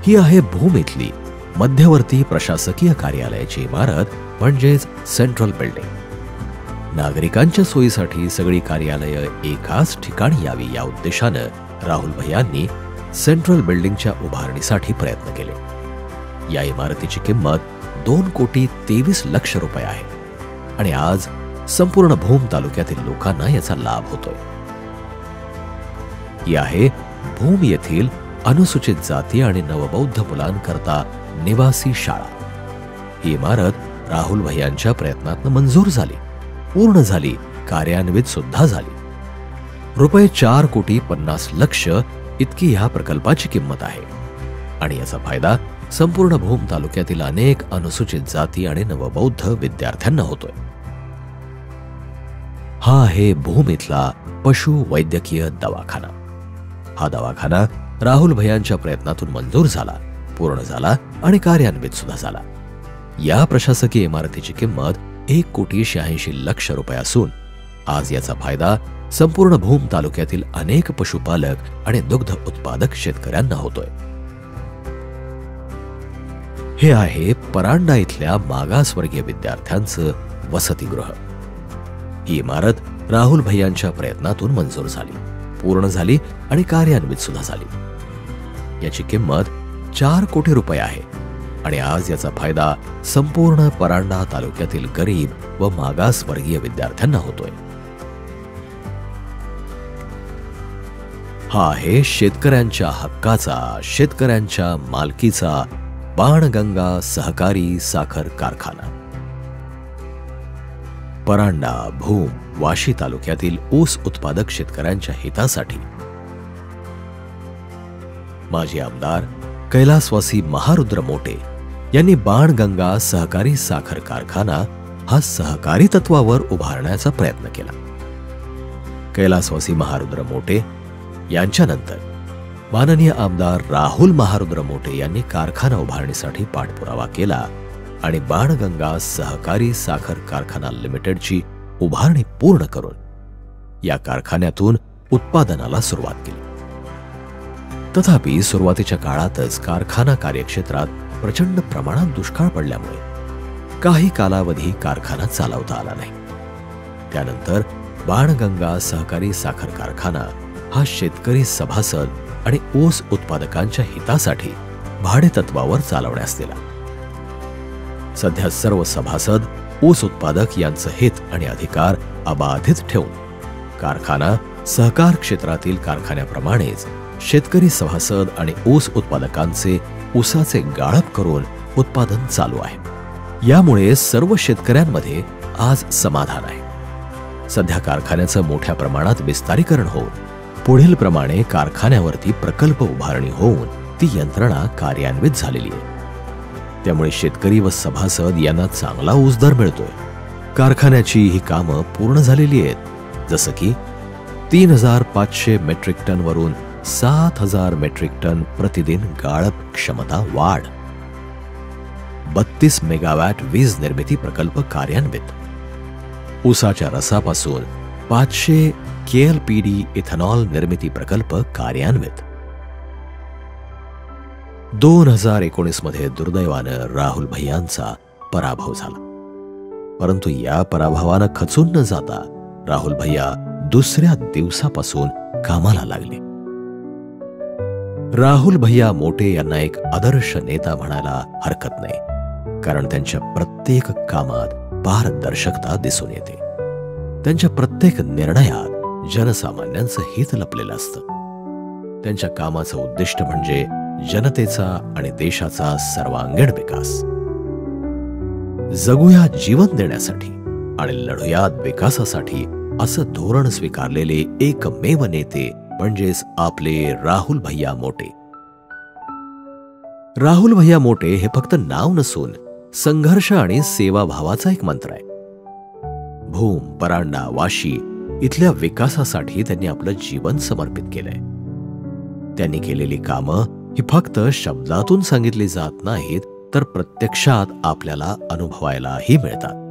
Speaker 1: ही आहे भूम इथली मध्यवर्ती प्रशासकीय कार्यालयाची इमारत म्हणजेच सेंट्रल बिल्डिंग. नागरिकांच्या सोयीसाठी सगळी कार्यालय एकाच ठिकाणी यावी या उद्देशानं राहुल भैयांनी सेंट्रल बिल्डिंगच्या उभारणीसाठी प्रयत्न केले. या इमारतीची किंमत 2,23,00,000 रुपये आहे आणि आज संपूर्ण भूम तालुक्यातील लोकांना याचा लाभ होतोय. ही आहे भूम येथील अनुसूचित जाती आणि नवबौद्ध मुलांकरता निवासी शाळा. ही इमारत राहुल भैयांच्या प्रयत्नातून मंजूर झाली, पूर्ण झाली, कार्यान्वित सुद्धा झाली. रुपये 4,50,00,000 इतकी ह्या प्रकल्पाची किंमत आहे आणि याचा फायदा संपूर्ण भूम तालुक्यातील अनेक अनुसूचित जाती आणि नवबौद्ध विद्यार्थ्यांना होतोय. हा आहे भूम इथला पशु वैद्यकीय दवाखाना. हा दवाखाना राहुल भैयांच्या प्रयत्नातून मंजूर झाला, पूर्ण झाला आणि कार्यान्वित सुद्धा झाला. या प्रशासकीय इमारतीची किंमत 1,86,00,000 रुपये असून आज याचा फायदा संपूर्ण भूम तालुक्यातील अनेक पशुपालक आणि दुग्ध उत्पादक शेतकऱ्यांना होतोय. हे आहे परांडा इथल्या मागासवर्गीय विद्यार्थ्यांचं वसतिगृह. ही इमारत राहुल भैयांच्या प्रयत्नातून मंजूर झाली, पूर्ण झाली आणि कार्यान्वित सुद्धा झाली. याची किंमत 4 कोटी रुपये आहे आणि आज याचा फायदा संपूर्ण परांडा तालुक्यातील गरीब व मागासवर्गीय विद्यार्थ्यांना होतोय. हा आहे शेतकऱ्यांच्या हक्काचा, शेतकऱ्यांच्या मालकीचा बाणगंगा सहकारी साखर कारखाना. परांडा, भूम, वाशी तालुक्यातील ऊस उत्पादक शेतकऱ्यांच्या हितासाठी माजी आमदार कैलासवासी महारुद्र मोटे यांनी बाणगंगा सहकारी साखर कारखाना हा सहकारी तत्वावर उभारण्याचा प्रयत्न केला. कैलासवासी महारुद्र मोटे यांच्यानंतर माननीय आमदार राहुल महारुद्र मोटे यांनी कारखाना उभारणीसाठी पाठपुरावा केला आणि बाणगंगा सहकारी साखर कारखाना लिमिटेडची उभारणी पूर्ण करून या कारखान्यातून उत्पादनाला सुरुवात केली. तथापि सुरुवातीच्या काळातच कारखाना कार्यक्षेत्रात प्रचंड प्रमाणात दुष्काळ पडल्यामुळे काही कालावधी कारखाना चालवता आला नाही. त्यानंतर बाणगंगा सहकारी साखर कारखाना हा शेतकरी सभासद आणि ऊस उत्पादकांच्या हितासाठी भाडेतत्वावर चालवण्यास दिला. सध्या सर्व सभासद ऊस उत्पादक यांचं हित आणि अधिकार अबाधित ठेवून कारखाना सहकार क्षेत्रातील कारखान्याप्रमाणेच शेतकरी सभासद आणि ऊस उत्पादकांचे ऊसाचे गाळप करून उत्पादन चालू आहे. यामुळे सर्व शेतकऱ्यांमध्ये आज समाधान आहे. सध्या कारखान्याचं मोठ्या प्रमाणात विस्तारीकरण होऊन पुढील प्रमाणे कारखान्यावरती प्रकल्प उभारणी होऊन ती यंत्रणा कार्यान्वित झालेली आहे. त्यामुळे शेतकरी व सभासद यांना चांगला ऊस दर मिळतोय. कारखान्याची ही कामं पूर्ण झालेली आहेत, जसं की 3,500 मेट्रिक टन वरून 7,000 मेट्रिक टन प्रतिदिन गाळप क्षमता वाढ, 32 मेगावॅट वीज निर्मिती प्रकल्प कार्यान्वित. ऊसाच्या रसापासून 500 KLPD इथेनॉल निर्मिती प्रकल्प कार्यान्वित. 2019 मध्ये दुर्दैवानं राहुल भैयांचा पराभव झाला. परंतु या पराभवानं खचून न जाता राहुल भैया दुसऱ्या दिवसापासून कामाला लागले. राहुल भैया मोटे यांना एक आदर्श नेता म्हणायला हरकत नाही, कारण त्यांच्या प्रत्येक कामात पारदर्शकता दिसून येते. त्यांच्या प्रत्येक निर्णयात जनसामान्यांचं हित लपलेलं असतं. त्यांच्या कामाचं उद्दिष्ट म्हणजे जनतेचा आणि देशाचा सर्वांगीण विकास. जगूया जीवन देण्यासाठी आणि लढूयात विकासासाठी असं धोरण स्वीकारलेले एकमेव नेते म्हणजेच आपले राहुल भैया मोटे. राहुल भैया मोटे हे फक्त नाव नसून संघर्ष आणि सेवाभावाचा एक मंत्र आहे. भूम, परांडा, वाशी इथल्या विकासासाठी त्यांनी आपलं जीवन समर्पित केलंय. त्यांनी केलेली कामं ही फक्त शब्दातून सांगितली जात नाहीत, तर प्रत्यक्षात आपल्याला अनुभवायलाही मिळतात.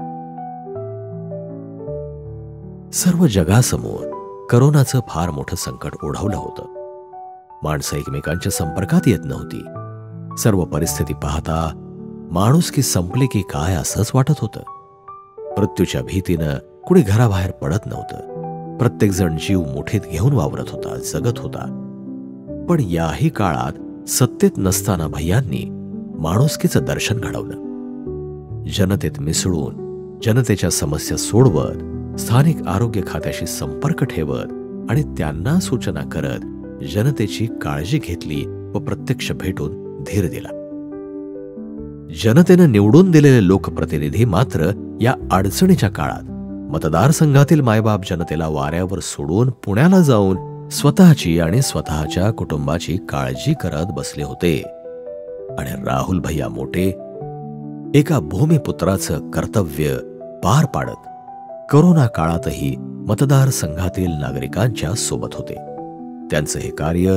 Speaker 1: सर्व जगासमोर करोनाचं फार मोठं संकट ओढवलं होतं. माणसं एकमेकांच्या संपर्कात येत नव्हती. सर्व परिस्थिती पाहता माणुसकी संपली की काय असंच वाटत होतं. मृत्यूच्या भीतीनं कुणी घराबाहेर पडत नव्हतं. प्रत्येक जण जीव मुठीत घेऊन वावरत होता, जगत होता. पण याही काळात सत्तेत नसताना भैयांनी माणुसकीचं दर्शन घडवलं. जनतेत मिसळून, जनतेच्या समस्या सोडवत, स्थानिक आरोग्य खात्याशी संपर्क ठेवत आणि त्यांना सूचना करत जनतेची काळजी घेतली व प्रत्यक्ष भेटून धीर दिला. जनतेनं निवडून दिलेले लोकप्रतिनिधी मात्र या अडचणीच्या काळात मतदारसंघातील मायबाप जनतेला वाऱ्यावर सोडून पुण्याला जाऊन स्वतःची आणि स्वतःच्या कुटुंबाची काळजी करत बसले होते. आणि राहुल भैया मोटे एका भूमिपुत्राचं कर्तव्य पार पाडत करोना काळातही मतदारसंघातील नागरिकांच्या सोबत होते. त्यांचं हे कार्य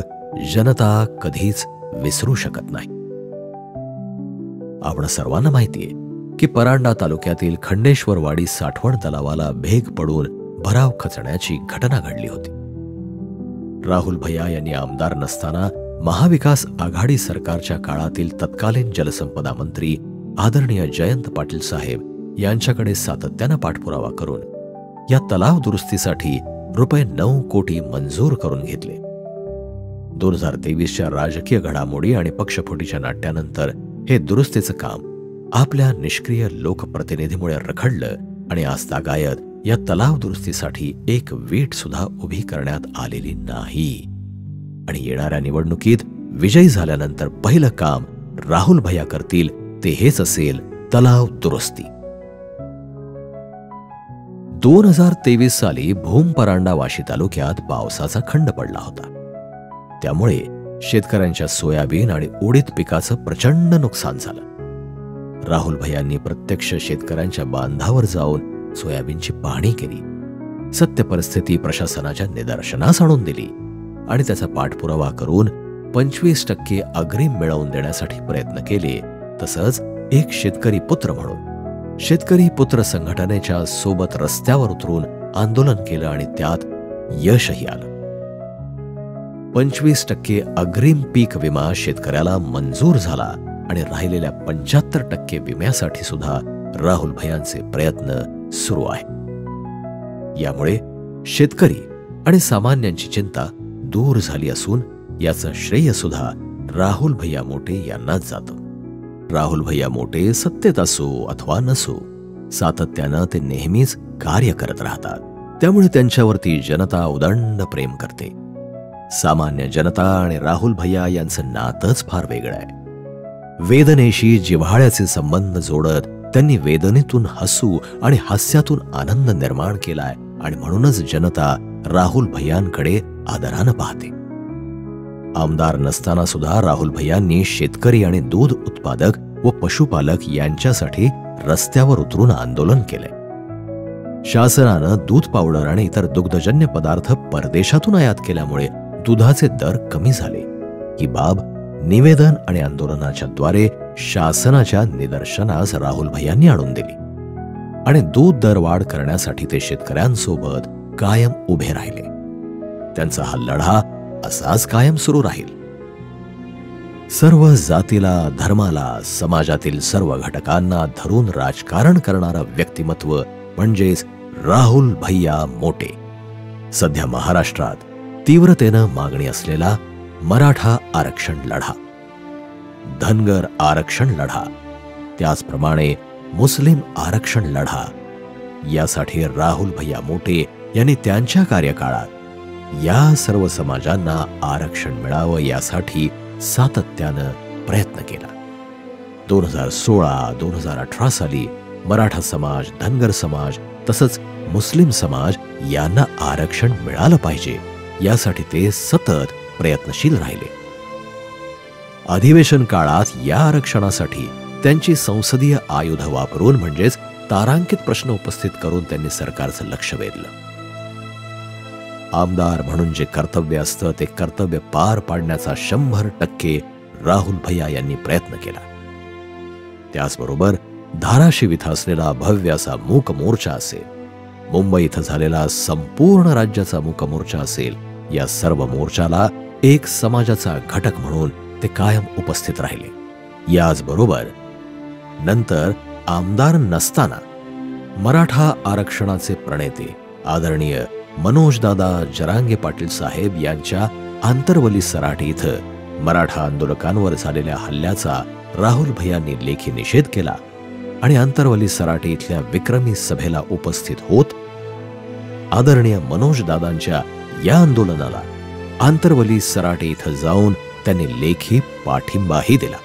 Speaker 1: जनता कधीच विसरू शकत नाही. आपण सर्वांना माहितीये की परांडा तालुक्यातील खंडेश्वरवाडी साठवण तलावाला भेग पडून भराव खचण्याची घटना घडली होती. राहुल भैया यांनी आमदार नसताना महाविकास आघाडी सरकारच्या काळातील तत्कालीन जलसंपदा मंत्री आदरणीय जयंत पाटील साहेब यांच्याकडे सातत्यानं पाठपुरावा करून या तलाव दुरुस्तीसाठी ₹9 कोटी मंजूर करून घेतले. 2023च्या राजकीय घडामोडी आणि पक्षफुटीच्या नाट्यानंतर हे दुरुस्तीचं काम आपल्या निष्क्रिय लोकप्रतिनिधीमुळे रखडलं आणि आजतागायत या तलाव दुरुस्तीसाठी एक वीट सुद्धा उभी करण्यात आलेली नाही. आणि येणाऱ्या निवडणुकीत विजयी झाल्यानंतर पहिलं काम राहुल भैया करतील ते हेच असेल, तलाव दुरुस्ती. 2023 साली भूम, परांडा, वाशी तालुक्यात पावसाचा खंड पडला होता. त्यामुळे शेतकऱ्यांच्या सोयाबीन आणि उडीद पिकाचं प्रचंड नुकसान झालं. राहुल भैयांनी प्रत्यक्ष शेतकऱ्यांच्या बांधावर जाऊन सोयाबीनची पाहणी केली. सत्य परिस्थिती प्रशासनाच्या निदर्शनास आणून दिली आणि त्याचा पाठपुरावा करून 25% अग्रिम मिळवून देण्यासाठी प्रयत्न केले. तसंच एक शेतकरी पुत्र म्हणून शेतकरी पुत्र संघटनेच्या सोबत रस्त्यावर उतरून आंदोलन केलं आणि त्यात यशही आलं. 25% अग्रिम पीक विमा शेतकऱ्याला मंजूर झाला आणि राहिलेल्या 75% विम्यासाठी सुद्धा राहुल भैयांचे प्रयत्न सुरू आहे. यामुळे शेतकरी आणि सामान्यांची चिंता दूर झाली असून याचं श्रेय सुद्धा राहुल भैया मोटे यांनाच जातं. राहुल भैया मोटे सत्तेत असो अथवा नसो, सातत्यानं ते नेहमीच कार्य करत राहतात. त्यामुळे त्यांच्यावरती जनता उदंड प्रेम करते. सामान्य जनता आणि राहुल भैया यांचं नातंच फार वेगळं आहे. वेदनेशी जिव्हाळ्याचे संबंध जोडत त्यांनी वेदनेतून हसू आणि हास्यातून आनंद निर्माण केलाय आणि म्हणूनच जनता राहुल भैयांकडे आदरानं पाहते. आमदार नसताना सुद्धा राहुल भैयांनी शेतकरी आणि दूध उत्पादक व पशुपालक यांच्यासाठी रस्त्यावर उतरून आंदोलन केलंय. शासनानं दूध पावडर आणि इतर दुग्धजन्य पदार्थ परदेशातून आयात केल्यामुळे दुधाचे दर कमी झाले. ही बाब निवेदन आणि आंदोलनाच्या द्वारे शासनाच्या निदर्शनास राहुल भैयांनी आणून दिली आणि दूध दरवाढ करण्यासाठी ते शेतकऱ्यांसोबत कायम उभे राहिले. त्यांचा हा लढा असाच कायम सुरू राहील. सर्व जातीला, धर्माला, समाजातील सर्व घटकांना धरून राजकारण करणारं व्यक्तिमत्व म्हणजेच राहुल भैया मोटे. सध्या महाराष्ट्रात तीव्रतेनं मागणी असलेला मराठा आरक्षण लढा, धनगर आरक्षण लढा, त्याचप्रमाणे मुस्लिम आरक्षण लढा यासाठी राहुल भैया मोटे यांनी त्यांच्या कार्यकाळात या सर्व समाजांना आरक्षण मिळावं यासाठी सातत्यानं प्रयत्न केला. 2016-2018 साली मराठा समाज, धनगर समाज तसंच मुस्लिम समाज यांना आरक्षण मिळालं पाहिजे यासाठी ते सतत प्रयत्नशील राहिले. अधिवेशन काळात या आरक्षणासाठी त्यांची संसदीय आयुध वापरून म्हणजेच तारांकित प्रश्न उपस्थित करून त्यांनी सरकारचं लक्ष वेधलं. आमदार म्हणून जे कर्तव्य असतं ते कर्तव्य पार पाडण्याचा 100% राहुल भैया यांनी प्रयत्न केला. त्याचबरोबर धाराशिव इथं असलेला भव्य असा मूक मोर्चा असेल, मुंबई इथं झालेला संपूर्ण राज्याचा मूक मोर्चा असेल, या सर्व मोर्चाला एक समाजाचा घटक म्हणून ते कायम उपस्थित राहिले. याचबरोबर नंतर आमदार नसताना मराठा आरक्षणाचे प्रणेते आदरणीय मनोजदादा जरांगे पाटील साहेब यांच्या आंतरवली सराटी इथं मराठा आंदोलकांवर झालेल्या हल्ल्याचा राहुल भैयांनी लेखी निषेध केला आणि आंतरवली सराटी इथल्या विक्रमी सभेला उपस्थित होत आदरणीय मनोजदादांच्या या आंदोलनाला आंतरवली सराटी इथं जाऊन त्यांनी लेखी पाठिंबाही दिला.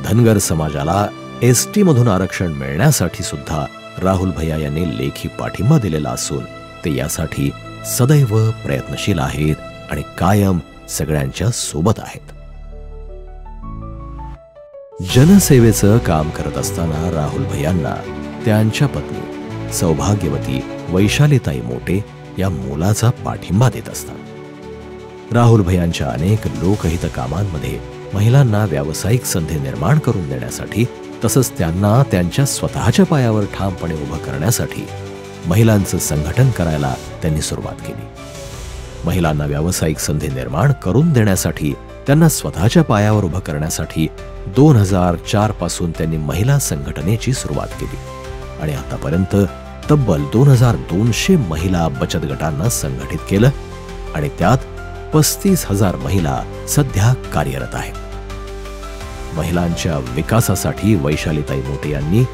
Speaker 1: धनगर समाजाला एसटी मधून आरक्षण मिळण्यासाठी सुद्धा राहुल भैया यांनी लेखी पाठिंबा दिलेला असून ते यासाठी सदैव प्रयत्नशील आहेत आणि कायम सगळ्यांच्या सोबत आहेत. जनसेवेचं काम करत असताना राहुल भैयांना त्यांच्या पत्नी सौभाग्यवती वैशालीताई मोटे या मुलाचा पाठिंबा देत असतात. राहुल भैयांच्या अनेक लोकहित कामांमध्ये महिलांना व्यावसायिक संधी निर्माण करून देण्यासाठी तसंच त्यांना त्यांच्या स्वतःच्या पायावर ठामपणे उभं करण्यासाठी महिलांचं संघटन करायला त्यांनी सुरुवात केली. महिलांना व्यावसायिक संधी निर्माण करून देण्यासाठी, त्यांना स्वतःच्या पायावर उभं करण्यासाठी 2004 पासून त्यांनी महिला संघटनेची सुरुवात केली आणि आतापर्यंत तब्बल 2200 महिला बचत गटांना संघटित केलं आणि त्यात 35,000 महिला सध्या कार्यरत आहेत. महिलांच्या विकासासाठी वैशालीताई मोटे यांनी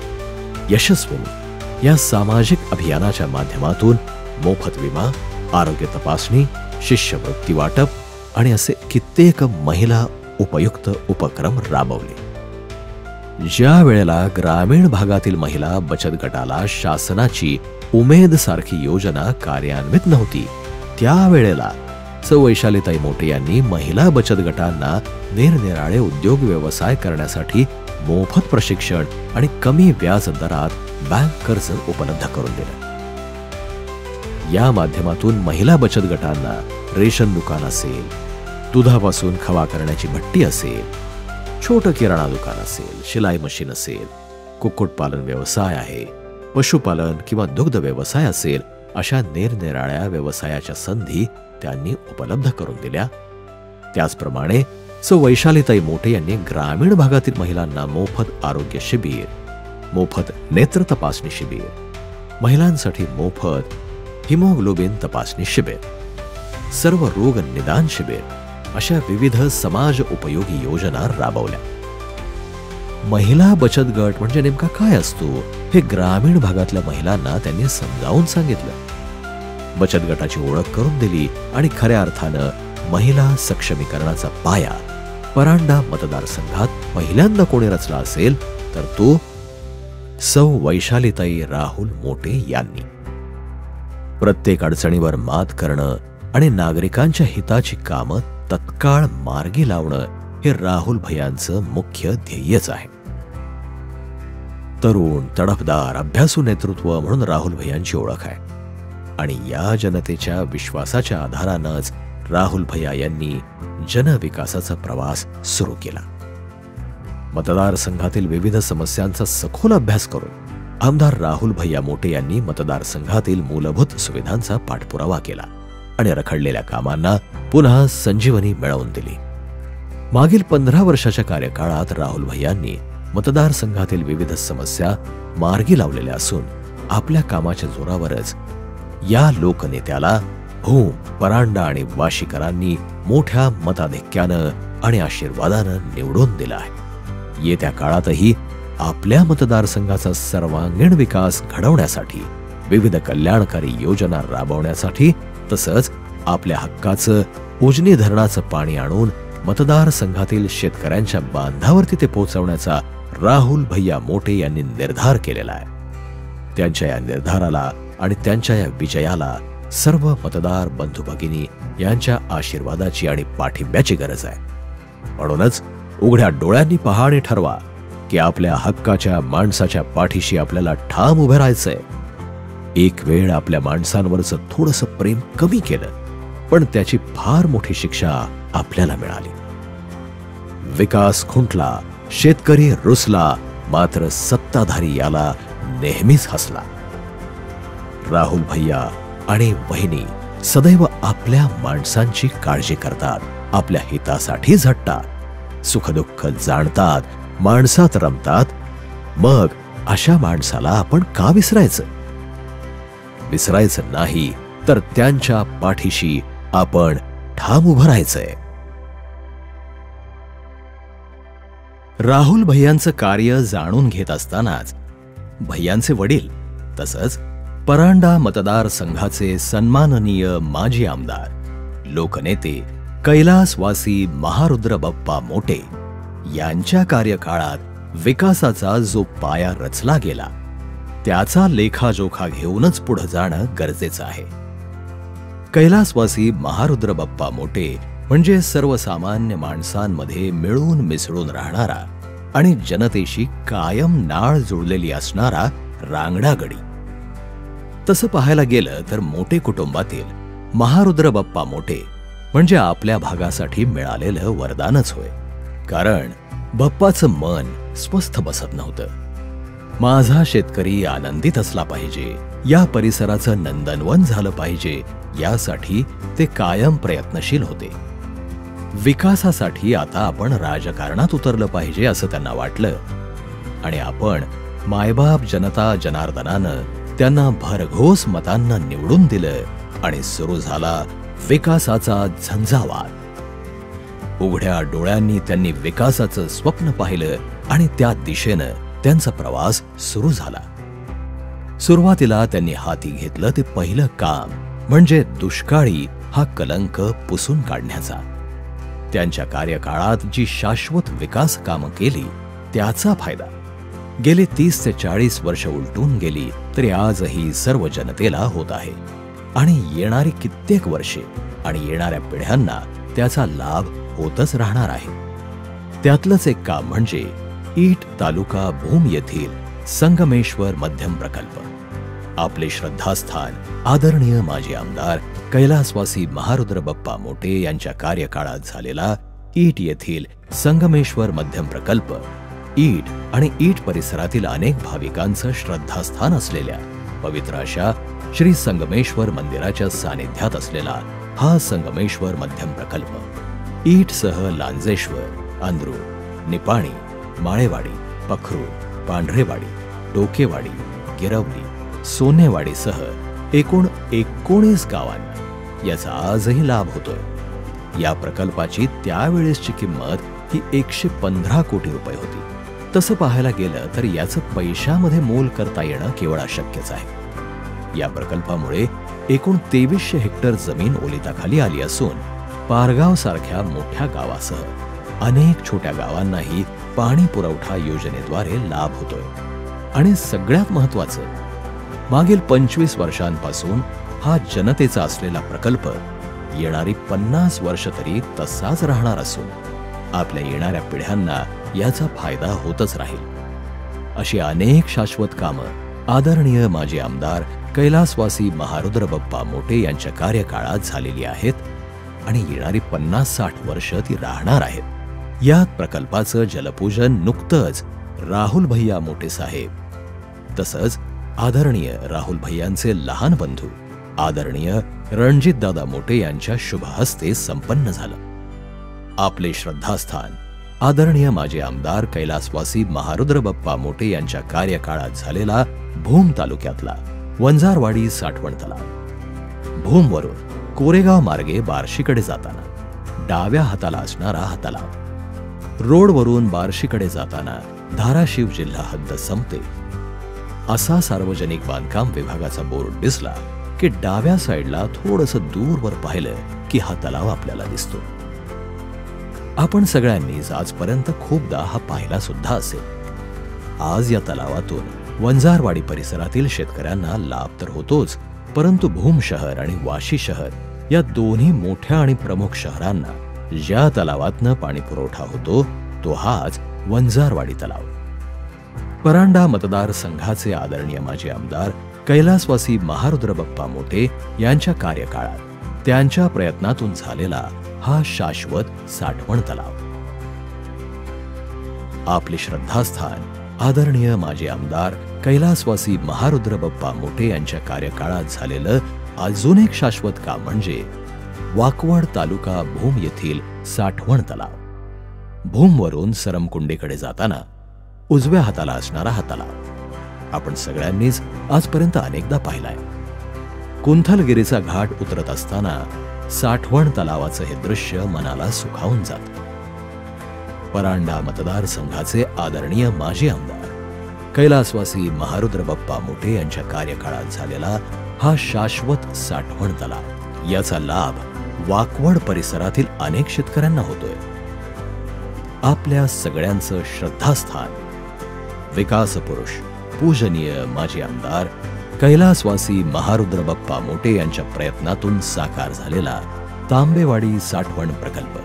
Speaker 1: यशस्वीने या सामाजिक अभियानाच्या माध्यमातून मोफत विमा, आरोग्य तपासणी, शिष्यवृत्ती वाटप आणि असे कित्येक महिला उपयुक्त उपक्रम राबवले. ज्या वेळेला ग्रामीण भागातील महिला बचत गटाला शासनाची उमेद सारखी योजना कार्यान्वित नव्हती, त्यावेळेला वैशालीताई मोटे यांनी महिला बचत गटांना निरनिराळे उद्योग व्यवसाय करण्यासाठी मोफत प्रशिक्षण आणि कमी व्याज दरात बँक कर्ज उपलब्ध करून दिलं. या माध्यमातून महिला बचत गटांना रेशन दुकान असेल, दुधापासून खवा करण्याची भट्टी असेल, छोटं किराणा दुकान असेल, शिलाई मशीन असेल, कुक्कुटपालन व्यवसाय आहे, पशुपालन किंवा दुग्ध व्यवसाय असेल, अशा निरनिराळ्या व्यवसायाच्या संधी त्यांनी उपलब्ध करून दिल्या. त्याचप्रमाणे वैशालीताई मोटे यांनी ग्रामीण भागातील महिलांना मोफत आरोग्य शिबिर, मोफत नेत्र तपासणी शिबिर, महिलांसाठी मोफत हिमोग्लोबिन तपासणी शिबिर, सर्व रोग निदान शिबिर अशा विविध समाज उपयोगी योजना राबवल्या. महिला बचत गट म्हणजे नेमका काय असतो हे ग्रामीण भागातल्या महिलांना त्यांनी समजावून सांगितलं. बचत गटाची ओळख करून दिली आणि खऱ्या अर्थानं महिला सक्षमीकरणाचा पाया परांडा मतदारसंघात पहिल्यांदा कोणी रचला असेल तर तो वैशालीताई राहुल मोटे यांनी. प्रत्येक अडचणीवर मात करणं आणि नागरिकांच्या हिताची कामं तत्काळ मार्गी लावणं हे राहुल भैयांचं मुख्य ध्येयच आहे. तरुण, तडफदार, अभ्यासू नेतृत्व म्हणून राहुल भैयांची ओळख आहे आणि या जनतेच्या विश्वासाच्या आधारानंच राहुल भैया यांनी जनविकासाचा प्रवास सुरू केला. मतदारसंघातील विविध समस्यांचा सखोल अभ्यास करून आमदार राहुल भैया मोटे यांनी मतदारसंघातील मूलभूत सुविधांचा पाठपुरावा केला आणि रखडलेल्या कामांना पुन्हा संजीवनी मिळवून दिली. मागील 15 वर्षाच्या कार्यकाळात राहुल भैयांनी मतदारसंघातील विविध समस्या मार्गी लावलेल्या असून आपल्या कामाच्या जोरावरच या लोकनेत्याला भूम, परांडा आणि वाशीकरांनी मोठ्या मताधिक्यानं आणि आशीर्वादानं निवडून दिला आहे. येत्या काळातही आपल्या मतदारसंघाचा सर्वांगीण विकास घडवण्यासाठी, विविध कल्याणकारी योजना राबवण्यासाठी, तसंच आपल्या हक्काचं उजनी धरणाचं पाणी आणून मतदारसंघातील शेतकऱ्यांच्या बांधावरती ते पोहोचवण्याचा राहुल भैया मोटे यांनी निर्धार केलेला आहे. त्यांच्या या निर्धाराला आणि त्यांच्या या विजयाला सर्व मतदार बंधू भगिनी यांच्या आशीर्वादाची आणि पाठिंब्याची गरज आहे. म्हणूनच उघड्या डोळ्यांनी पहा आणि ठरवा की आपल्या हक्काच्या माणसाच्या पाठीशी आपल्याला ठाम उभे राहायचंय. एक वेळ आपल्या माणसांवरचं थोडंसं प्रेम कमी केलं, पण त्याची फार मोठी शिक्षा आपल्याला मिळाली. विकास खुंटला, शेतकरी रुसला, मात्र सत्ताधारी याला नेहमीच हसला. राहुल भैया आणि वहिनी सदैव आपल्या माणसांची काळजी करतात, आपल्या हितासाठी झटतात, सुखदुःख जाणतात, माणसात रमतात. मग अशा माणसाला आपण का विसरायचं? विसरायचं नाही, तर त्यांच्या पाठीशी आपण ठाम उभं राहायचंय.
Speaker 2: राहुल भैयांचं कार्य जाणून घेत असतानाच भैयांचे वडील तसंच परांडा मतदारसंघाचे सन्माननीय माजी आमदार, लोकनेते कैलासवासी महारुद्र बप्पा मोटे यांच्या कार्यकाळात विकासाचा जो पाया रचला गेला त्याचा लेखाजोखा घेऊनच पुढे जाणं गरजेचं आहे. कैलासवासी महारुद्र बप्पा मोटे म्हणजे सर्वसामान्य माणसांमध्ये मिळून मिसळून राहणारा आणि जनतेशी कायम नाळ जुळलेली असणारा रांगडा गडी. तसं पाहायला गेलं तर मोटे कुटुंबातील महारुद्र बप्पा मोटे म्हणजे आपल्या भागासाठी मिळालेलं वरदानच होय. कारण बप्पाचं मन स्वस्थ बसत नव्हतं. माझा शेतकरी आनंदित असला पाहिजे, या परिसराचं नंदनवन झालं पाहिजे, यासाठी ते कायम प्रयत्नशील होते. विकासासाठी आता आपण राजकारणात उतरलं पाहिजे असं त्यांना वाटलं आणि आपण मायबाप जनता जनार्दनानं त्यांना भरघोस मतांना निवडून दिलं आणि सुरू झाला विकासाचा झंझावात. उघड्या डोळ्यांनी त्यांनी विकासाचं स्वप्न पाहिलं आणि त्या दिशेनं त्यांचा प्रवास सुरू झाला. सुरुवातीला त्यांनी हाती घेतलं ते पहिलं काम म्हणजे दुष्काळी हा कलंक पुसून काढण्याचा. त्यांच्या कार्यकाळात जी शाश्वत विकास कामं केली त्याचा फायदा गेले 30 ते 40 वर्ष उलटून गेली तरी आजही सर्व जनतेला होत आहे आणि येणारी कित्येक वर्षे आणि येणाऱ्या पिढ्यांना त्याचा लाभ होतच राहणार आहे. त्यातलंच एक काम म्हणजे ईट तालुका भूम येथील संगमेश्वर मध्यम प्रकल्प. आपले श्रद्धास्थान आदरणीय माजी आमदार कैलासवासी महारुद्र बप्पा मोटे यांच्या कार्यकाळात झालेला ईट येथील संगमेश्वर मध्यम प्रकल्प ईट आणि ईट परिसरातील अनेक भाविकांचं श्रद्धास्थान असलेल्या पवित्र अशा श्री संगमेश्वर मंदिराच्या सानिध्यात असलेला हा संगमेश्वर मध्यम प्रकल्प ईटसह लांजेश्वर, अंद्रू, निपाणी, माळेवाडी, पखरू, पांढरेवाडी, डोकेवाडी, गिरवली, सोनेवाडीसह एकूण 19 गावांना याचा आजही लाभ होतोय. या प्रकल्पाची त्यावेळेसची किंमत ही 115 कोटी रुपये होती. तसं पाहायला गेलं तर याचं पैशामध्ये मोल करता येणं केवळ अशक्यच आहे. या प्रकल्पामुळे एकूण 2300 हेक्टर जमीन ओलिताखाली आली असून पारगाव सारख्या मोठ्या गावासह अनेक छोट्या गावांनाही पाणी पुरवठा योजनेद्वारे लाभ होतोय. आणि सगळ्यात महत्वाचं, मागील 25 वर्षांपासून हा जनतेचा असलेला प्रकल्प येणारी 50 वर्ष तरी तसाच राहणार असून आपल्या येणाऱ्या पिढ्यांना याचा फायदा होतच राहील. अशी अनेक शाश्वत कामं आदरणीय माजी आमदार कैलासवासी महारुद्र बप्पा मोटे यांच्या कार्यकाळात झालेली आहेत आणि येणारी 50-60 वर्ष ती राहणार आहेत. या प्रकल्पाचं जलपूजन नुकतंच राहुल भैया मोठे साहेब तसंच आदरणीय राहुल भैयांचे लहान बंधू आदरणीय रणजितदादा मोटे यांच्या शुभ हस्ते संपन्न झालं. आपले श्रद्धास्थान आदरणीय माजी आमदार कैलासवासी महारुद्र बप्पा मोटे यांच्या कार्यकाळात झालेला भूम तालुक्यातला वंजारवाडी साठवण तलाव. भूमवरून कोरेगाव मार्गे बार्शीकडे जाताना डाव्या हाताला असणारा हा तलाव. रोडवरून बार्शीकडे जाताना धाराशिव जिल्हा हद्द संपते असा सार्वजनिक बांधकाम विभागाचा बोर्ड दिसला की डाव्या साईडला थोडंसं दूरवर पाहिलं की हा तलाव आपल्याला दिसतो. आपण सगळ्यांनीच आजपर्यंत खूपदा हा पाहिला सुद्धा असेल. आज या तलावातून वंजारवाडी परिसरातील शेतकऱ्यांना लाभ तर होतोच, परंतु भूम शहर आणि वाशी शहर या दोन्ही मोठ्या आणि प्रमुख शहरांना ज्या तलावातनं पाणी पुरवठा होतो तो हाच वंजारवाडी तलाव. परांडा मतदारसंघाचे आदरणीय माजी आमदार कैलासवासी महारुद्र बप्पा मोटे यांच्या कार्यकाळात त्यांच्या प्रयत्नातून झालेला हा शाश्वत साठवण तलाव. आपले श्रद्धास्थान आदरणीय माजी आमदार कैलासवासी महारुद्र बप्पा मोटे यांच्या कार्यकाळात झालेलं अजून एक शाश्वत काम म्हणजे वाकवड तालुका भूम येथील साठवण तलाव. भूमवरून सरमकुंडीकडे जाताना उजव्या हाताला असणारा हा तलाव आपण सगळ्यांनीच आजपर्यंत अनेकदा पाहिलाय. कुंथलगिरीचा घाट उतरत असताना साठवण तलावाचं हे दृश्य मनाला सुखावून जातं. परांडा मतदारसंघाचे आदरणीय माजी आमदार कैलासवासी महारुद्र बप्पा मोटे यांच्या कार्यकाळात झालेला हा शाश्वत साठवण तलाव याचा लाभ वाकवड परिसरातील अनेक शेतकऱ्यांना होतोय. आपल्या सगळ्यांचं श्रद्धास्थान विकास पुरुष पूजनीय माजी आमदार कैलासवासी महारुद्र बप्पा मोटे यांच्या प्रयत्नातून साकार झालेला तांबेवाडी साठवण प्रकल्प.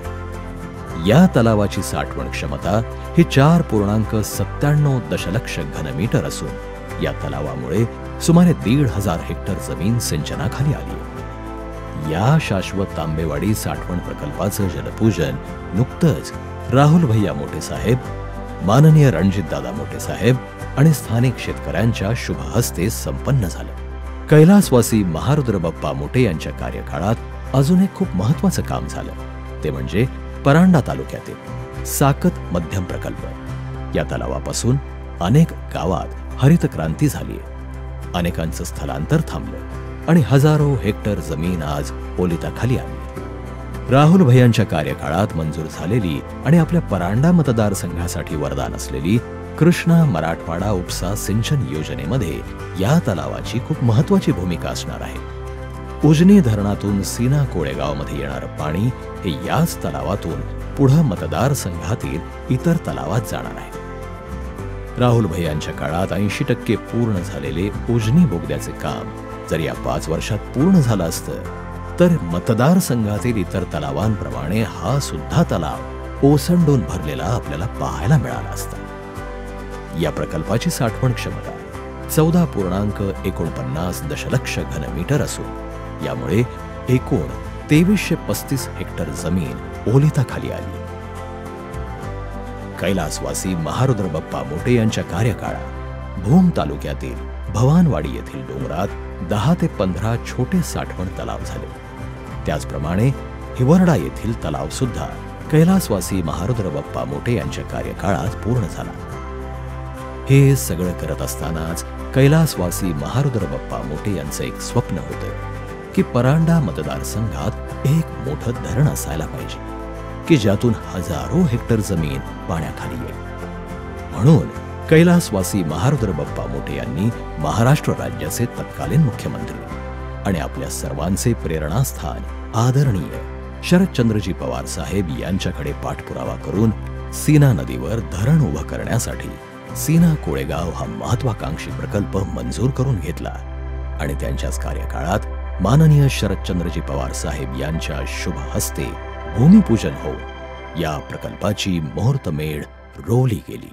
Speaker 2: या तलावाची साठवण क्षमता ही 4.97 दशलक्ष घनमीटर असून या तलावामुळे सुमारे 1,500 हेक्टर जमीन सिंचनाखाली आली. या शाश्वत तांबेवाडी साठवण प्रकल्पाचं जलपूजन नुकतंच राहुल भैया मोटे साहेब, माननीय रणजितदादा मोटे साहेब आणि स्थानिक शेतकऱ्यांच्या शुभ हस्ते संपन्न झालं. कैलासवासी महारुद्र बप्पा मोटे यांच्या कार्यकाळात अजून एक खूप महत्वाचं काम झालं ते म्हणजे परांडा तालुक्यातील साकत मध्यम प्रकल्प. या तलावापासून अनेक गावात हरित क्रांती झाली. अनेकांचं स्थलांतर थांबलं आणि हजारो हेक्टर जमीन आज ओलिताखाली आली. राहुल भैयांच्या कार्यकाळात मंजूर झालेली आणि आपल्या परांडा मतदारसंघासाठी वरदान असलेली कृष्णा मराठवाडा उपसा सिंचन योजनेमध्ये या तलावाची खूप महत्वाची भूमिका असणार आहे. उजनी धरणातून सीना कोळेगावमध्ये येणारं पाणी हे याच तलावातून पुढं मतदारसंघातील इतर तलावात जाणार आहे. राहुल भैयांच्या काळात 80% पूर्ण झालेले उजनी बोगद्याचे काम जर या 5 वर्षात पूर्ण झालं असतं तर मतदारसंघातील इतर तलावांप्रमाणे हा सुद्धा तलाव ओसंडून भरलेला आपल्याला पाहायला मिळाला असता. या प्रकल्पाची साठवण क्षमता 14.49 दशलक्ष घनमीटर असून यामुळे एकूण 2335 हेक्टर जमीन ओलिताखाली आली. कैलासवासी महारुद्र बप्पा मोटे यांच्या कार्यकाळात भूम तालुक्यातील भवानवाडी येथील डोंगरात 10 ते 15 छोटे साठवण तलाव झाले. त्याचप्रमाणे हिवरडा येथील तलाव सुद्धा कैलासवासी महारुद्र बप्पा मोटे यांच्या कार्यकाळात पूर्ण झाला. हे सगळं करत असतानाच कैलासवासी महारुद्र बप्पा मोटे यांचं एक स्वप्न होतं की परांडा मतदारसंघात एक मोठं धरण असायला पाहिजे की ज्यातून हजारो हेक्टर जमीन पाण्याखाली येईल. म्हणून कैलासवासी महारुद्र बप्पा मोटे यांनी महाराष्ट्र राज्याचे तत्कालीन मुख्यमंत्री आणि आपल्या सर्वांचे प्रेरणास्थान आदरणीय शरदचंद्रजी पवार साहेब यांच्याकडे पाठपुरावा करून सीना नदीवर धरण उभं करण्यासाठी सीना कोळेगाव हा महत्वाकांक्षी प्रकल्प मंजूर करून घेतला आणि त्यांच्याच कार्यकाळात माननीय शरदचंद्रजी पवार साहेब यांच्या शुभ हस्ते भूमिपूजन होऊन या प्रकल्पाची मुहूर्तमेढ रोवली गेली.